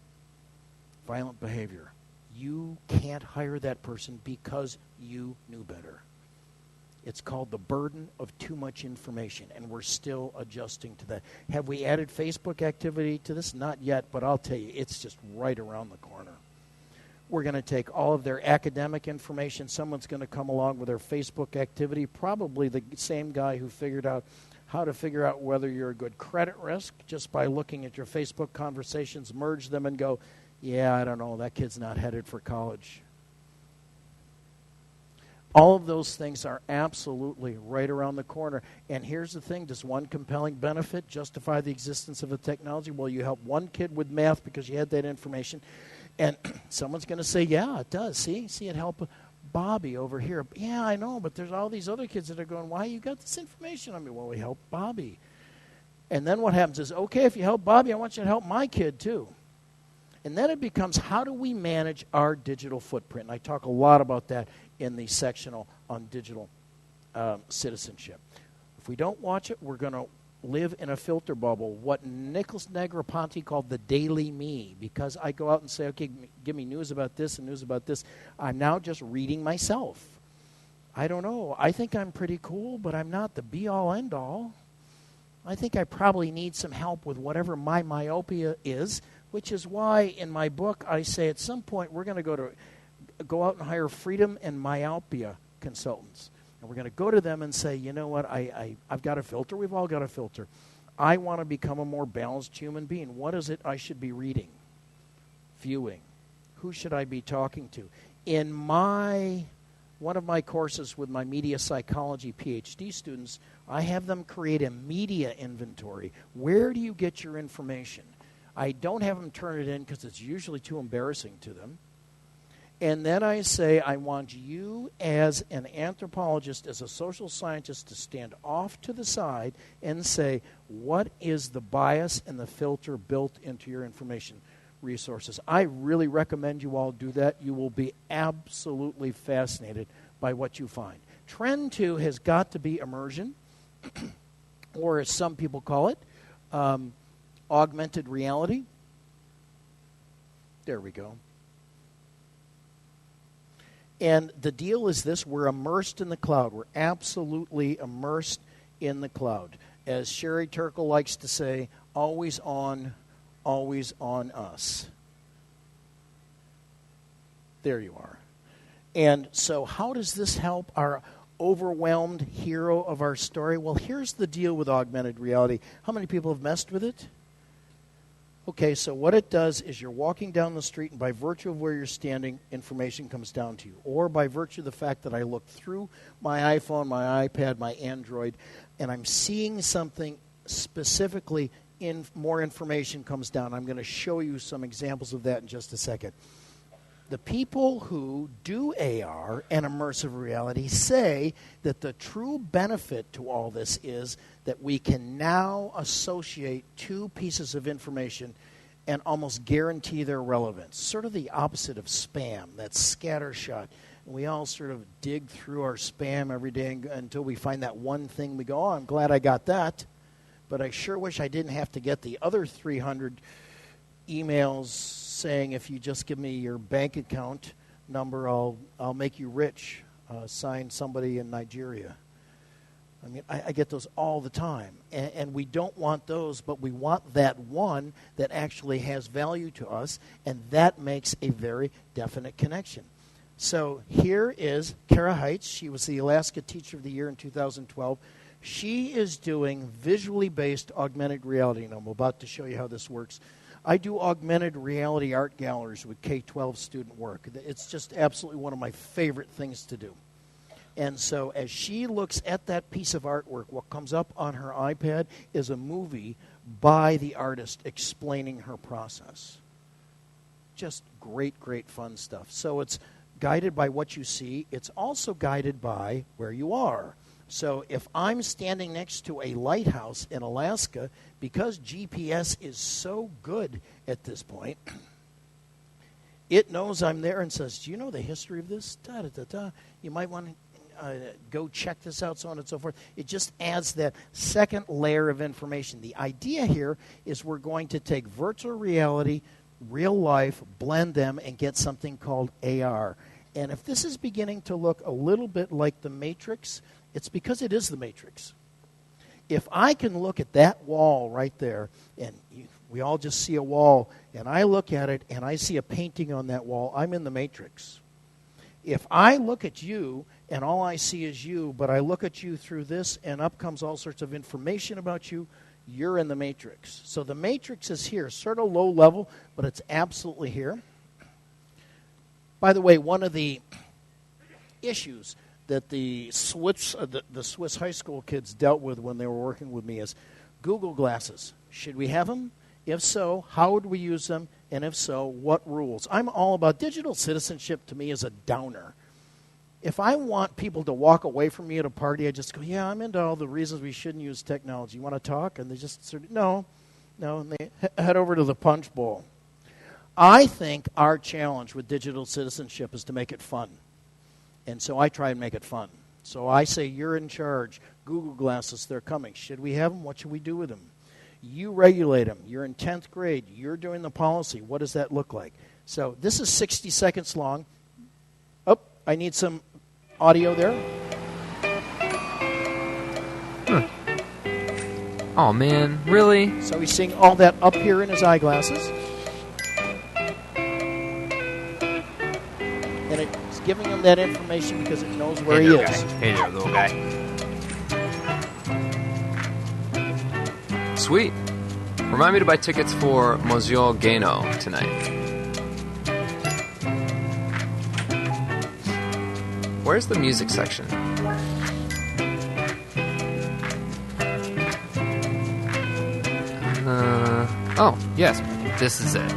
violent behavior. You can't hire that person because you knew better. It's called the burden of too much information, and we're still adjusting to that. Have we added Facebook activity to this? Not yet, but I'll tell you, it's just right around the corner. We're going to take all of their academic information. Someone's going to come along with their Facebook activity, probably the same guy who figured out how to figure out whether you're a good credit risk just by looking at your Facebook conversations, merge them, and go, yeah, I don't know, that kid's not headed for college. All of those things are absolutely right around the corner. And here's the thing, does one compelling benefit justify the existence of a technology? Well, you help one kid with math because you had that information. And someone's going to say, yeah, it does. See, it helped Bobby over here. Yeah, I know, but there's all these other kids that are going, why you got this information on me? Well, we helped Bobby. And then what happens is, okay, if you help Bobby, I want you to help my kid too. And then it becomes, how do we manage our digital footprint? And I talk a lot about that in the sectional on digital citizenship. If we don't watch it, we're going to live in a filter bubble, what Nicholas Negroponte called the daily me, because I go out and say, okay, give me news about this and news about this. I'm now just reading myself. I don't know. I think I'm pretty cool, but I'm not the be-all, end-all. I think I probably need some help with whatever my myopia is, which is why in my book I say at some point we're going to go out and hire freedom and myopia consultants. And we're going to go to them and say, you know what, I've got a filter. We've all got a filter. I want to become a more balanced human being. What is it I should be reading, viewing? Who should I be talking to? In one of my courses with my media psychology PhD students, I have them create a media inventory. Where do you get your information? I don't have them turn it in because it's usually too embarrassing to them. And then I say, I want you as an anthropologist, as a social scientist, to stand off to the side and say, what is the bias and the filter built into your information resources? I really recommend you all do that. You will be absolutely fascinated by what you find. Trend 2 has got to be immersion, or as some people call it, augmented reality. There we go. And the deal is this: we're immersed in the cloud. We're absolutely immersed in the cloud. As Sherry Turkle likes to say, always on us. There you are. And so how does this help our overwhelmed hero of our story? Well, here's the deal with augmented reality. How many people have messed with it? Okay, so what it does is you're walking down the street, and by virtue of where you're standing, information comes down to you. Or by virtue of the fact that I look through my iPhone, my iPad, my Android, and I'm seeing something specifically, more information comes down. I'm going to show you some examples of that in just a second. The people who do AR and immersive reality say that the true benefit to all this is that we can now associate two pieces of information and almost guarantee their relevance. Sort of the opposite of spam, that's scattershot. And we all sort of dig through our spam every day until we find that one thing we go, oh, I'm glad I got that, but I sure wish I didn't have to get the other 300 emails saying, if you just give me your bank account number, I'll make you rich. Signed somebody in Nigeria. I mean, I get those all the time. And we don't want those, but we want that one that actually has value to us, and that makes a very definite connection. So here is Kara Heitz. She was the Alaska Teacher of the Year in 2012. She is doing visually based augmented reality, and I'm about to show you how this works. I do augmented reality art galleries with K-12 student work. It's just absolutely one of my favorite things to do. And so as she looks at that piece of artwork, what comes up on her iPad is a movie by the artist explaining her process. Just great, great fun stuff. So it's guided by what you see. It's also guided by where you are. So if I'm standing next to a lighthouse in Alaska, because GPS is so good at this point, it knows I'm there and says, do you know the history of this? Da-da-da-da. You might want to go check this out, so on and so forth. It just adds that second layer of information. The idea here is we're going to take virtual reality, real life, blend them, and get something called AR. And if this is beginning to look a little bit like the Matrix, it's because it is the Matrix. If I can look at that wall right there, and we all just see a wall, and I look at it, and I see a painting on that wall, I'm in the Matrix. If I look at you, and all I see is you, but I look at you through this, and up comes all sorts of information about you, you're in the Matrix. So the Matrix is here, sort of low level, but it's absolutely here. By the way, one of the issues that the Swiss high school kids dealt with when they were working with me is Google Glasses. Should we have them? If so, how would we use them? And if so, what rules? I'm all about digital citizenship. To me is a downer. If I want people to walk away from me at a party, I just go, yeah, I'm into all the reasons we shouldn't use technology. You want to talk? And they just sort of, no, and they head over to the punch bowl. I think our challenge with digital citizenship is to make it fun. And so I try and make it fun. So I say, you're in charge. Google Glasses, they're coming. Should we have them? What should we do with them? You regulate them. You're in 10th grade. You're doing the policy. What does that look like? So this is 60 seconds long. Oh, I need some audio there. Oh, man. Really? So he's seeing all that up here in his eyeglasses. And it's giving him that information because it knows where he is. Guy. Hey there, little guy. Sweet. Remind me to buy tickets for Monsieur Keynote tonight. Where's the music section? Oh, yes, this is it.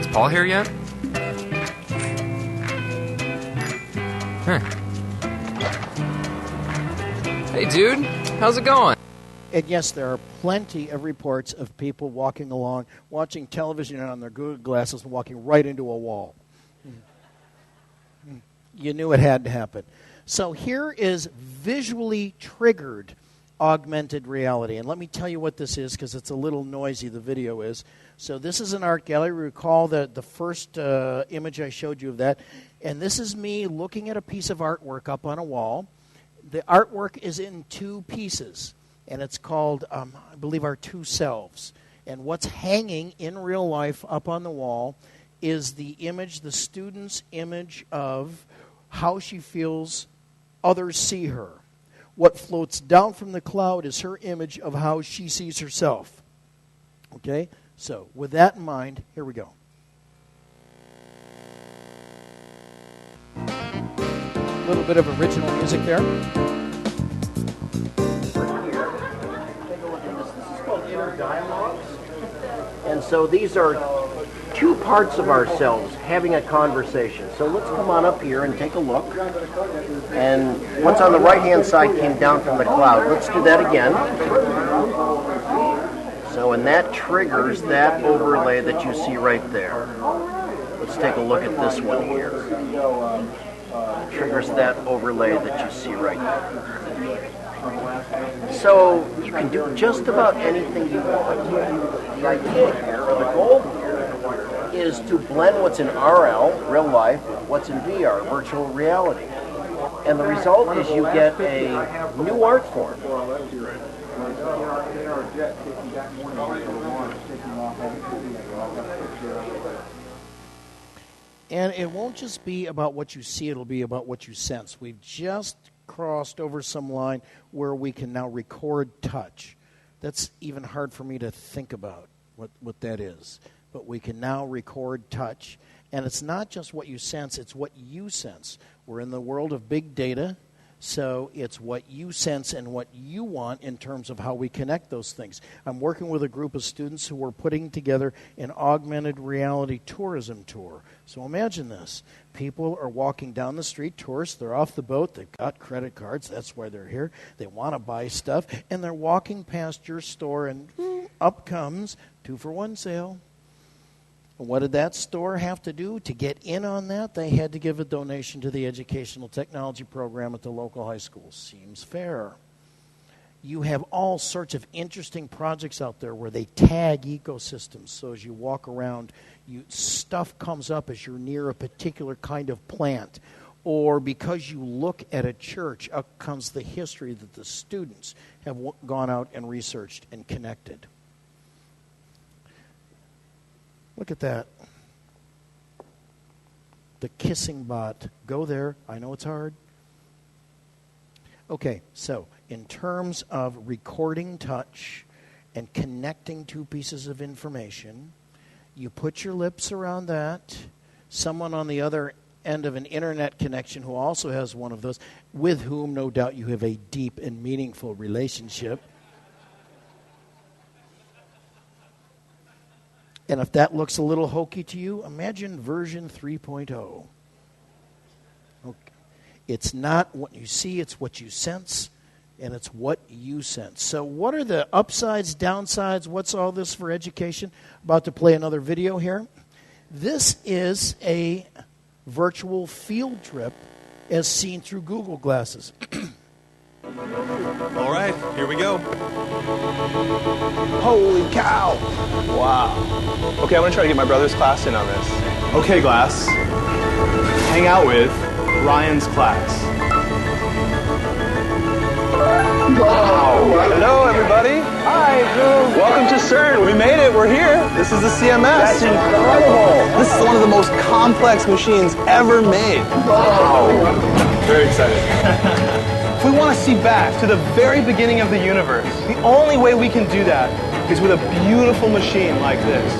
Is Paul here yet? Huh. Hey, dude, how's it going? And yes, there are plenty of reports of people walking along, watching television on their Google Glasses and walking right into a wall. You knew it had to happen. So here is visually triggered augmented reality. And let me tell you what this is because it's a little noisy, the video is. So this is an art gallery. Recall the first image I showed you of that. And this is me looking at a piece of artwork up on a wall. The artwork is in two pieces. And it's called, I believe, Our Two Selves. And what's hanging in real life up on the wall is the image, the student's image of how she feels others see her. What floats down from the cloud is her image of how she sees herself. Okay? So, with that in mind, here we go. A little bit of original music there. Dialogues. And so these are two parts of ourselves having a conversation. So let's come on up here and take a look. And what's on the right-hand side came down from the cloud. Let's do that again. So, and that triggers that overlay that you see right there. Let's take a look at this one here. Triggers that overlay that you see right there. So you can do just about anything you want. The idea here, or the goal here, is to blend what's in RL, real life, with what's in VR, virtual reality. And the result is you get a new art form. And it won't just be about what you see, it'll be about what you sense. We've just crossed over some line where we can now record touch. That's even hard for me to think about what that is. But we can now record touch. And it's not just what you sense, it's what you sense. We're in the world of big data, so it's what you sense and what you want in terms of how we connect those things. I'm working with a group of students who are putting together an augmented reality tourism tour. So imagine this. People are walking down the street, tourists, they're off the boat, they've got credit cards, that's why they're here. They want to buy stuff, and they're walking past your store, and up comes 2-for-1 sale. And what did that store have to do to get in on that? They had to give a donation to the educational technology program at the local high school. Seems fair. You have all sorts of interesting projects out there where they tag ecosystems. So as you walk around, stuff comes up as you're near a particular kind of plant. Or because you look at a church, up comes the history that the students have gone out and researched and connected. Look at that. The kissing bot. Go there. I know it's hard. Okay, so in terms of recording touch and connecting two pieces of information, you put your lips around that. Someone on the other end of an internet connection who also has one of those, with whom no doubt you have a deep and meaningful relationship. And if that looks a little hokey to you, imagine version 3.0. Okay. It's not what you see, it's what you sense. and it's what you sense. So what are the upsides, downsides? What's all this for education? About to play another video here. This is a virtual field trip as seen through Google Glasses. All right, here we go. Holy cow! Wow. Okay, I'm gonna try to get my brother's class in on this. Okay, Glass. Hang out with Ryan's class. Wow. Hello, everybody. Hi, Drew. Welcome to CERN. We made it. We're here. This is the CMS. That's incredible. This is one of the most complex machines ever made. Wow. Very excited. If we want to see back to the very beginning of the universe, the only way we can do that is with a beautiful machine like this.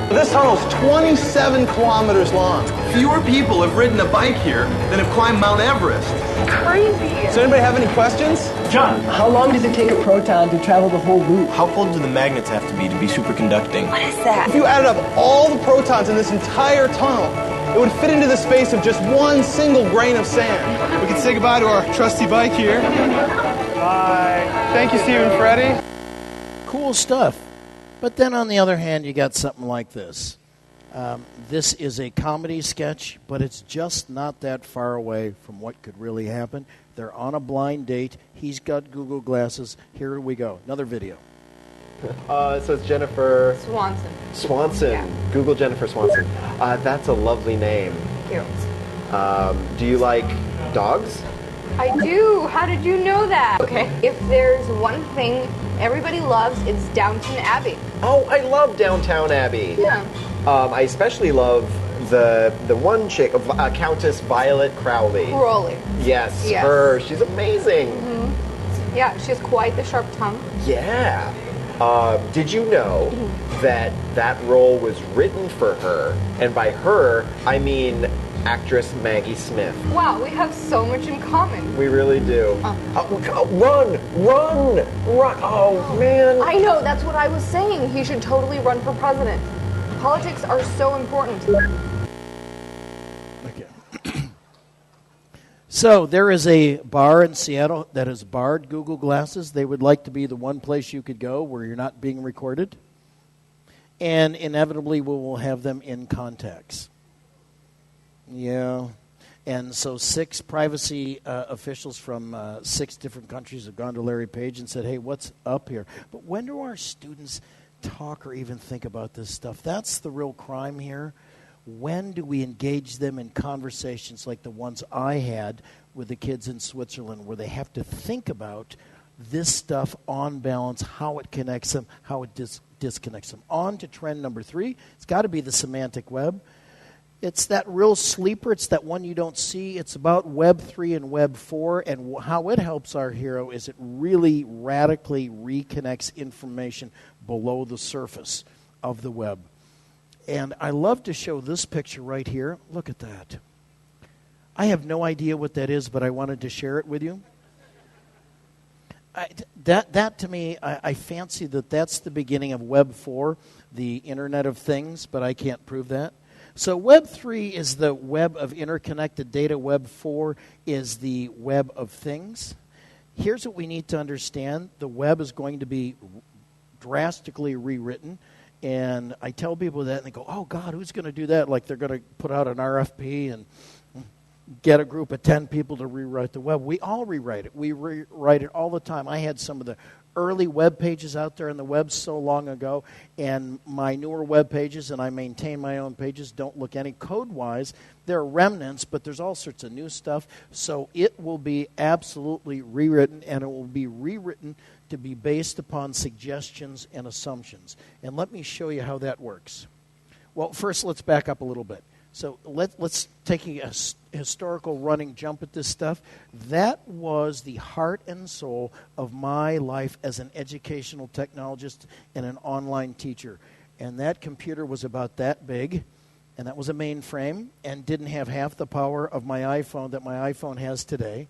This tunnel is 27 kilometers long. Fewer people have ridden a bike here than have climbed Mount Everest. Crazy. Does anybody have any questions? John, how long does it take a proton to travel the whole loop? How cold do the magnets have to be superconducting? What is that? If you added up all the protons in this entire tunnel, it would fit into the space of just one single grain of sand. We can say goodbye to our trusty bike here. Bye. Thank you, Steve and Freddie. Cool stuff. But then on the other hand, you got something like this. This is a comedy sketch, but it's just not that far away from what could really happen. They're on a blind date. He's got Google Glasses. Here we go. Another video. So it's Jennifer Swanson. Yeah. Google Jennifer Swanson. That's a lovely name. Cute. Do you like dogs? I do. How did you know that? Okay. If there's one thing everybody loves, it's Downton Abbey. Oh, I love Downtown Abbey. Yeah. I especially love the one chick, Countess Violet Crowley. Crowley. Yes, Yes. her. She's amazing. Mm-hmm. Yeah, she has quite the sharp tongue. Yeah. Did you know that role was written for her? And by her, I mean actress Maggie Smith. Wow, we have so much in common. We really do. Run! Oh, man. I know, that's what I was saying. He should totally run for president. Politics are so important. Okay. So there is a bar in Seattle that has barred Google Glasses. They would like to be the one place you could go where you're not being recorded. And inevitably we will have them in contacts. Yeah. And so 6 privacy officials from 6 different countries have gone to Larry Page and said, hey, what's up here? But when do our students talk or even think about this stuff? That's the real crime here. When do we engage them in conversations like the ones I had with the kids in Switzerland, where they have to think about this stuff on balance, how it connects them, how it disconnects them? On to trend number 3. It's got to be the semantic web. It's that real sleeper. It's that one you don't see. It's about Web 3 and Web 4, and how it helps our hero is it really radically reconnects information below the surface of the web. And I love to show this picture right here. Look at that. I have no idea what that is, but I wanted to share it with you. That to me, I fancy that's the beginning of Web 4, the Internet of Things, but I can't prove that. So Web 3 is the web of interconnected data. Web 4 is the web of things. Here's what we need to understand. The web is going to be drastically rewritten. And I tell people that, and they go, oh, God, who's going to do that? Like they're going to put out an RFP and get a group of 10 people to rewrite the web. We all rewrite it. We rewrite it all the time. I had some of the early web pages out there on the web so long ago, and my newer web pages, and I maintain my own pages, don't look any code-wise. There are remnants, but there's all sorts of new stuff. So it will be absolutely rewritten, and it will be rewritten to be based upon suggestions and assumptions. And let me show you how that works. Well, first, let's back up a little bit. So let's take a historical running jump at this stuff. That was the heart and soul of my life as an educational technologist and an online teacher. And that computer was about that big, and that was a mainframe, and didn't have half the power of my iPhone that my iPhone has today.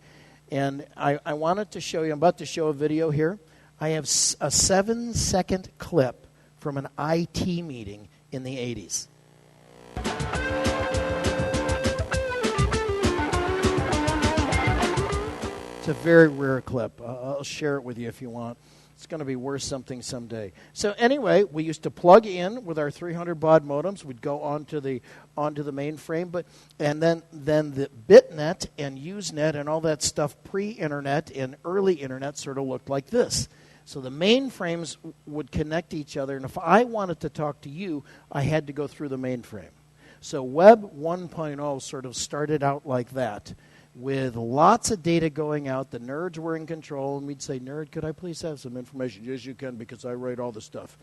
And I wanted to show you, I'm about to show a video here. I have a 7-second clip from an IT meeting in the 80s. It's a very rare clip. I'll share it with you if you want. It's going to be worth something someday. So anyway, we used to plug in with our 300 baud modems. We'd go onto the mainframe, and then the BitNet and Usenet and all that stuff pre-internet and early internet sort of looked like this. So the mainframes would connect each other, and if I wanted to talk to you, I had to go through the mainframe. So Web 1.0 sort of started out like that, with lots of data going out. The nerds were in control, and we'd say, "Nerd, could I please have some information?" "Yes, you can, because I write all the stuff."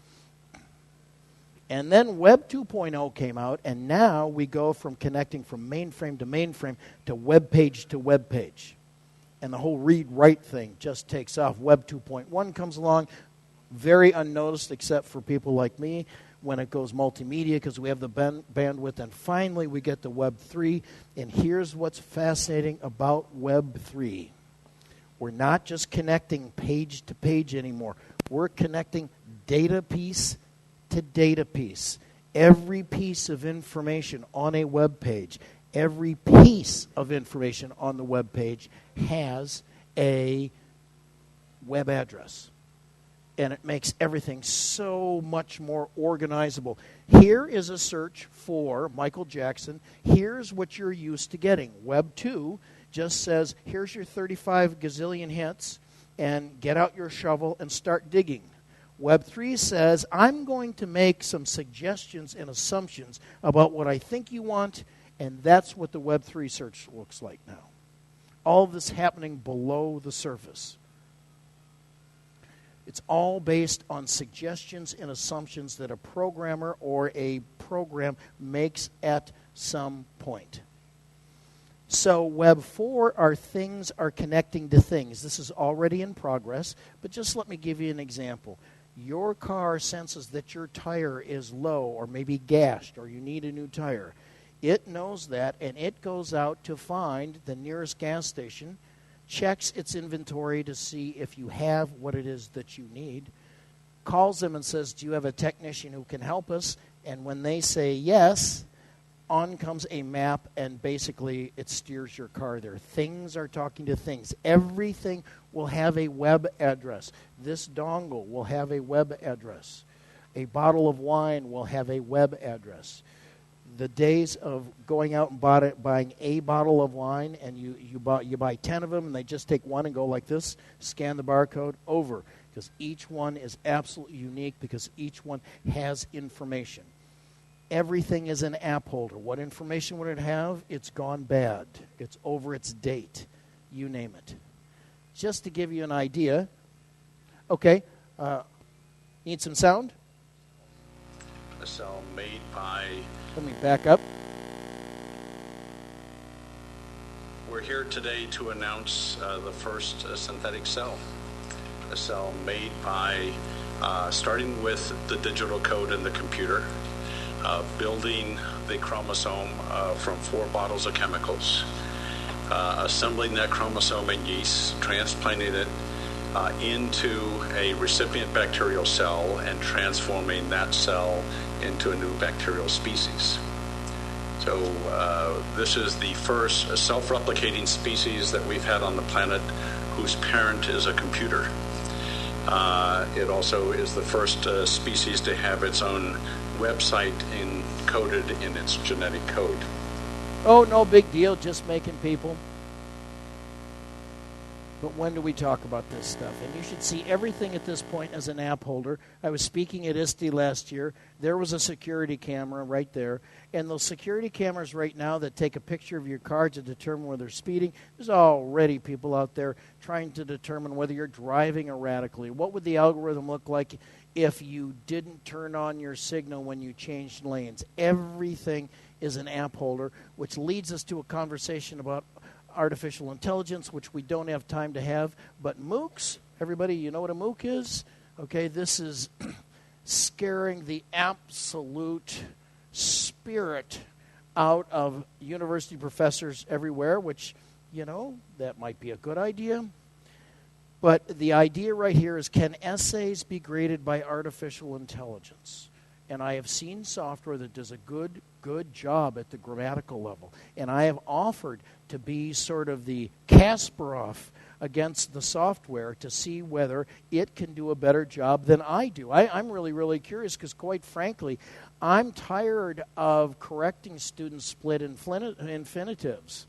And then Web 2.0 came out, and now we go from connecting from mainframe to web page to web page. And the whole read-write thing just takes off. Web 2.1 comes along, very unnoticed except for people like me, when it goes multimedia because we have the bandwidth. And finally, we get to Web 3. And here's what's fascinating about Web 3. We're not just connecting page to page anymore. We're connecting data piece to data piece. Every piece of information on a web page, every piece of information on the web page has a web address. And it makes everything so much more organizable. Here is a search for Michael Jackson. Here's what you're used to getting. Web 2 just says, here's your 35 gazillion hits, and get out your shovel and start digging. Web 3 says, I'm going to make some suggestions and assumptions about what I think you want, and that's what the Web 3 search looks like now. All of this happening below the surface. It's all based on suggestions and assumptions that a programmer or a program makes at some point. So Web 4 are things are connecting to things. This is already in progress, but just let me give you an example. Your car senses that your tire is low or maybe gashed or you need a new tire. It knows that, and it goes out to find the nearest gas station, checks its inventory to see if you have what it is that you need, calls them and says, do you have a technician who can help us? And when they say yes, on comes a map, and basically it steers your car there. Things are talking to things. Everything will have a web address. This dongle will have a web address. A bottle of wine will have a web address. The days of going out and buying a bottle of wine and you buy 10 of them and they just take one and go like this, scan the barcode, over. Because each one is absolutely unique because each one has information. Everything is an app holder. What information would it have? It's gone bad. It's over its date. You name it. Just to give you an idea. Okay. Need some sound? A cell made by... Let me back up. We're here today to announce the first synthetic cell. A cell made by starting with the digital code in the computer, building the chromosome from 4 bottles of chemicals, assembling that chromosome in yeast, transplanting it into a recipient bacterial cell, and transforming that cell into a new bacterial species. So this is the first self-replicating species that we've had on the planet whose parent is a computer. It also is the first species to have its own website encoded in its genetic code. Oh, no big deal, just making people. But when do we talk about this stuff? And you should see everything at this point as an app holder. I was speaking at ISTE last year. There was a security camera right there. And those security cameras right now that take a picture of your car to determine whether they're speeding, there's already people out there trying to determine whether you're driving erratically. What would the algorithm look like if you didn't turn on your signal when you changed lanes? Everything is an app holder, which leads us to a conversation about artificial intelligence, which we don't have time to have. But MOOCs, everybody, you know what a MOOC is? Okay, this is scaring the absolute spirit out of university professors everywhere, which, you know, that might be a good idea. But the idea right here is, can essays be graded by artificial intelligence? And I have seen software that does a good job at the grammatical level. And I have offered to be sort of the Kasparov against the software to see whether it can do a better job than I do. I'm really, really curious because, quite frankly, I'm tired of correcting students' split infinitives.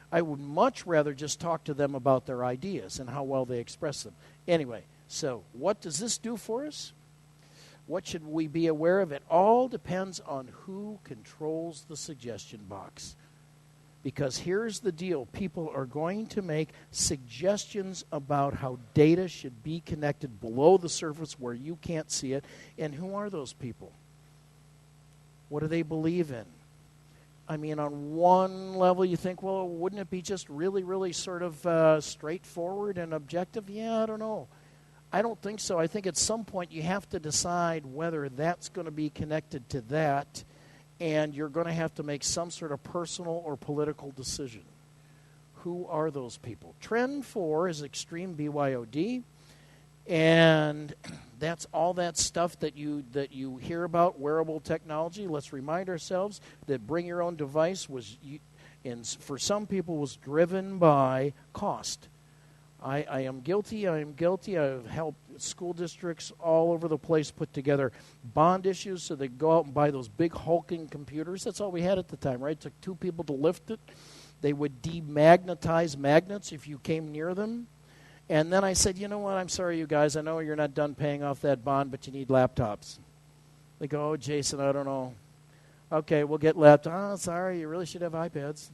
I would much rather just talk to them about their ideas and how well they express them. Anyway, so what does this do for us? What should we be aware of? It all depends on who controls the suggestion box. Because here's the deal. People are going to make suggestions about how data should be connected below the surface where you can't see it. And who are those people? What do they believe in? I mean, on one level you think, well, wouldn't it be just really, really sort of straightforward and objective? Yeah, I don't know. I don't think so. I think at some point you have to decide whether that's going to be connected to that, and you're going to have to make some sort of personal or political decision. Who are those people? Trend 4 is extreme BYOD, and that's all that stuff that you hear about, wearable technology. Let's remind ourselves that bring your own device for some people was driven by cost. I am guilty. I've helped school districts all over the place put together bond issues so they go out and buy those big hulking computers. That's all we had at the time, right? It took 2 people to lift it. They would demagnetize magnets if you came near them. And then I said, you know what, I'm sorry, you guys. I know you're not done paying off that bond, but you need laptops. They go, oh, Jason, I don't know. Okay, we'll get laptops. Oh, sorry, you really should have iPads.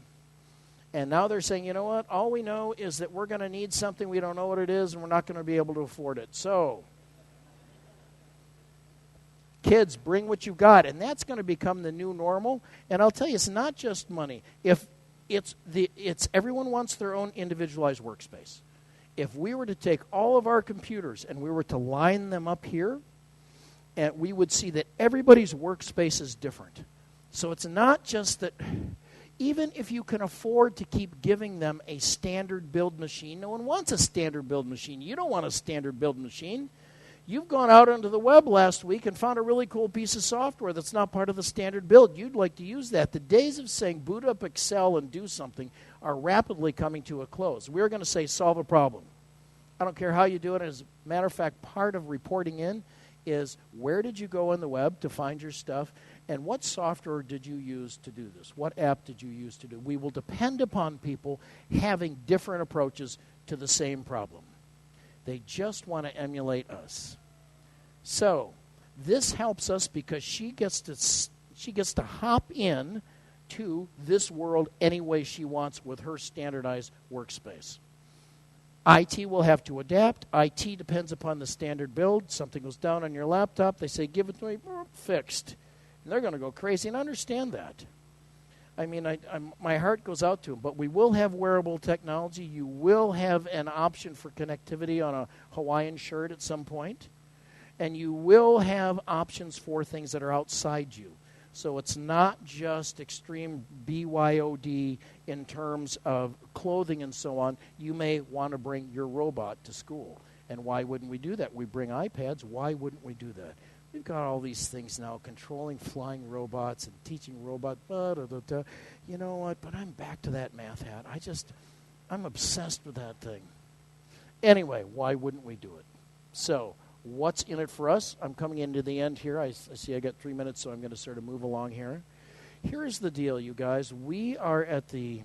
And now they're saying, you know what, all we know is that we're going to need something. We don't know what it is, and we're not going to be able to afford it. So, kids, bring what you've got. And that's going to become the new normal. And I'll tell you, it's not just money. If it's everyone wants their own individualized workspace. If we were to take all of our computers and we were to line them up here, and we would see that everybody's workspace is different. So it's not just that, even if you can afford to keep giving them a standard build machine, no one wants a standard build machine. You don't want a standard build machine. You've gone out onto the web last week and found a really cool piece of software that's not part of the standard build. You'd like to use that. The days of saying boot up Excel and do something are rapidly coming to a close. We're going to say solve a problem. I don't care how you do it. As a matter of fact, part of reporting in is where did you go on the web to find your stuff, and what software did you use to do this? What app did you use to do? We will depend upon people having different approaches to the same problem. They just want to emulate us. So this helps us because she gets to hop in to this world any way she wants with her standardized workspace. IT will have to adapt. IT depends upon the standard build. Something goes down on your laptop. They say, give it to me. Fixed. And they're going to go crazy and understand that. I mean, my heart goes out to them. But we will have wearable technology. You will have an option for connectivity on a Hawaiian shirt at some point. And you will have options for things that are outside you. So it's not just extreme BYOD in terms of clothing and so on. You may want to bring your robot to school. And why wouldn't we do that? We bring iPads. Why wouldn't we do that? We've got all these things now, controlling flying robots and teaching robots. You know what? But I'm back to that math hat. I'm obsessed with that thing. Anyway, why wouldn't we do it? So, what's in it for us? I'm coming into the end here. I see I got 3 minutes, so I'm going to sort of move along here. Here's the deal, you guys. We are at the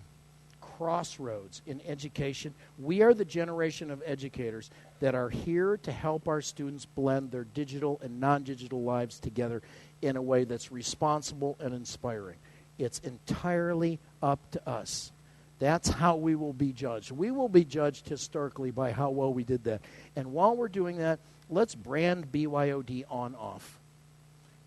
crossroads in education. We are the generation of educators that are here to help our students blend their digital and non-digital lives together in a way that's responsible and inspiring. It's entirely up to us. That's how we will be judged. We will be judged historically by how well we did that. And while we're doing that, let's brand BYOD on-off.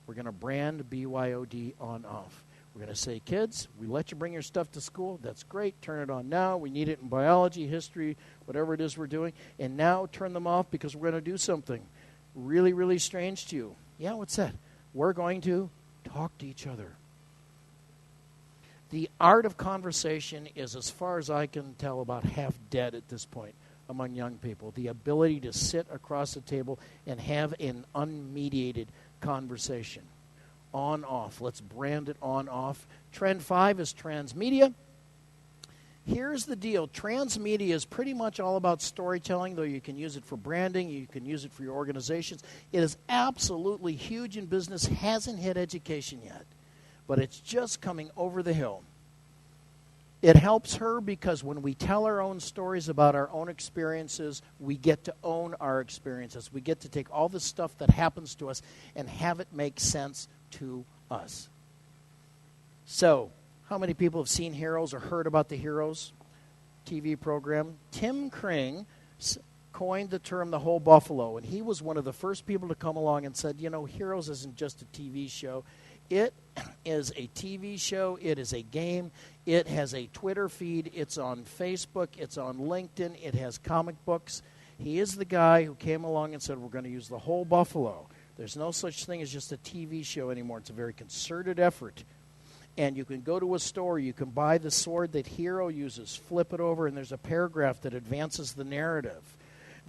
We're going to brand BYOD on-off. We're going to say, kids, we let you bring your stuff to school. That's great. Turn it on now. We need it in biology, history, whatever it is we're doing. And now turn them off because we're going to do something really, really strange to you. Yeah, what's that? We're going to talk to each other. The art of conversation is, as far as I can tell, about half dead at this point among young people. The ability to sit across the table and have an unmediated conversation. On-off. Let's brand it on-off. Trend 5 is transmedia. Here's the deal. Transmedia is pretty much all about storytelling, though you can use it for branding, you can use it for your organizations. It is absolutely huge in business, hasn't hit education yet, but it's just coming over the hill. It helps her because when we tell our own stories about our own experiences, we get to own our experiences. We get to take all the stuff that happens to us and have it make sense to us. So, how many people have seen Heroes or heard about the Heroes TV program? Tim Kring coined the term the whole buffalo, and he was one of the first people to come along and said, Heroes isn't just a TV show. It is a TV show. It is a game. It has a Twitter feed. It's on Facebook. It's on LinkedIn. It has comic books. He is the guy who came along and said, we're going to use the whole buffalo. There's no such thing as just a TV show anymore. It's a very concerted effort. And you can go to a store, you can buy the sword that Hero uses, flip it over, and there's a paragraph that advances the narrative.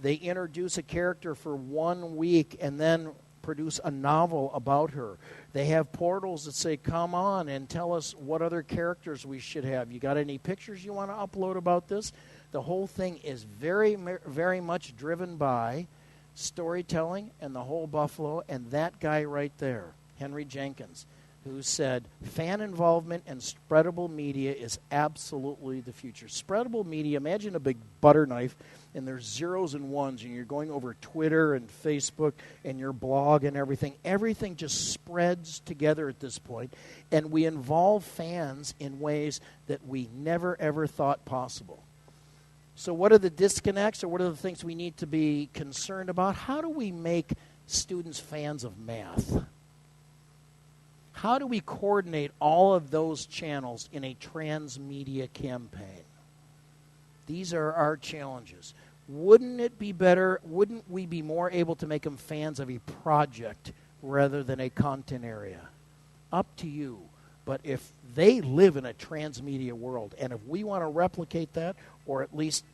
They introduce a character for 1 week and then produce a novel about her. They have portals that say, come on and tell us what other characters we should have. You got any pictures you want to upload about this? The whole thing is very, very much driven by storytelling and the whole buffalo, and that guy right there, Henry Jenkins, who said fan involvement and spreadable media is absolutely the future. Spreadable media, imagine a big butter knife, and there's zeros and ones, and you're going over Twitter and Facebook and your blog and everything. Everything just spreads together at this point, and we involve fans in ways that we never, ever thought possible. So what are the disconnects, or what are the things we need to be concerned about? How do we make students fans of math? How do we coordinate all of those channels in a transmedia campaign? These are our challenges. Wouldn't it be better, wouldn't we be more able to make them fans of a project rather than a content area? Up to you. But if they live in a transmedia world, and if we want to replicate that, or at least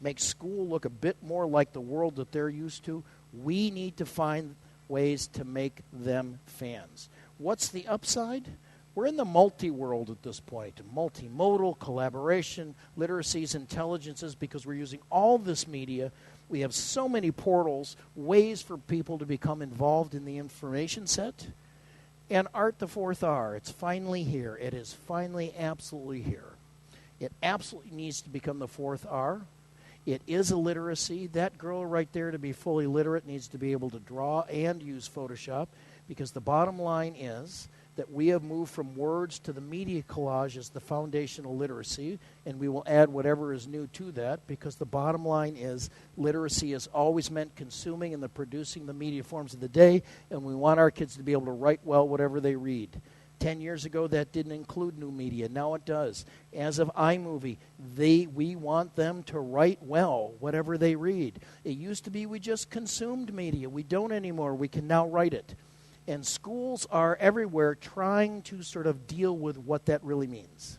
make school look a bit more like the world that they're used to, we need to find ways to make them fans. What's the upside? We're in the multi-world at this point. Multimodal, collaboration, literacies, intelligences, because we're using all this media. We have so many portals, ways for people to become involved in the information set. And Art, the fourth R, it's finally here. It is finally absolutely here. It absolutely needs to become the fourth R. It is a literacy. That girl right there, to be fully literate, needs to be able to draw and use Photoshop, because the bottom line is that we have moved from words to the media collage as the foundational literacy, and we will add whatever is new to that, because the bottom line is literacy has always meant consuming and the producing the media forms of the day, and we want our kids to be able to write well whatever they read. 10 years ago, that didn't include new media. Now it does. As of iMovie, we want them to write well whatever they read. It used to be we just consumed media. We don't anymore. We can now write it. And schools are everywhere trying to sort of deal with what that really means.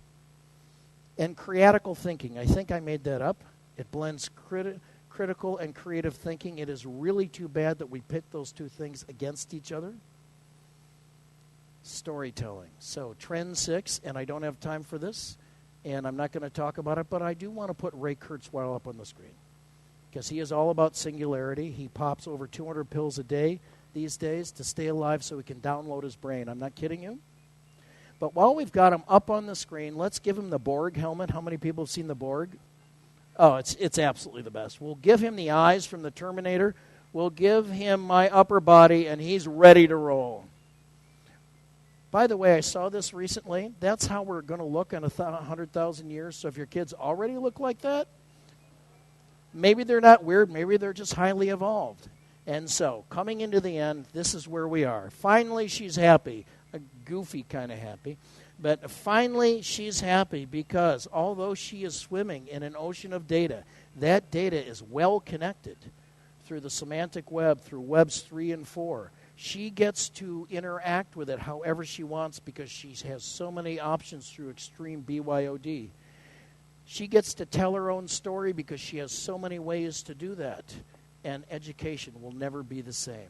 And critical thinking, I think I made that up. It blends critical and creative thinking. It is really too bad that we pit those two things against each other. Storytelling. So trend 6, and I don't have time for this, and I'm not going to talk about it, but I do want to put Ray Kurzweil up on the screen, because he is all about singularity. He pops over 200 pills a day these days to stay alive so he can download his brain. I'm not kidding you. But while we've got him up on the screen, let's give him the Borg helmet. How many people have seen the Borg? Oh, it's absolutely the best. We'll give him the eyes from the Terminator. We'll give him my upper body, and he's ready to roll. By the way, I saw this recently. That's how we're going to look in 100,000 years. So if your kids already look like that, maybe they're not weird. Maybe they're just highly evolved. And so, coming into the end, this is where we are. Finally, she's happy. A goofy kind of happy. But finally, she's happy because although she is swimming in an ocean of data, that data is well connected through the semantic web, through webs 3 and 4. She gets to interact with it however she wants because she has so many options through extreme BYOD. She gets to tell her own story because she has so many ways to do that. And education will never be the same.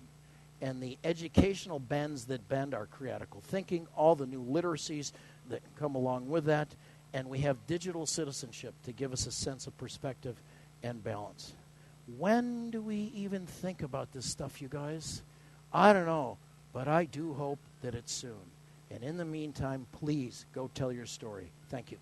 And the educational bends that bend are critical thinking, all the new literacies that come along with that, and we have digital citizenship to give us a sense of perspective and balance. When do we even think about this stuff, you guys? I don't know, but I do hope that it's soon. And in the meantime, please go tell your story. Thank you.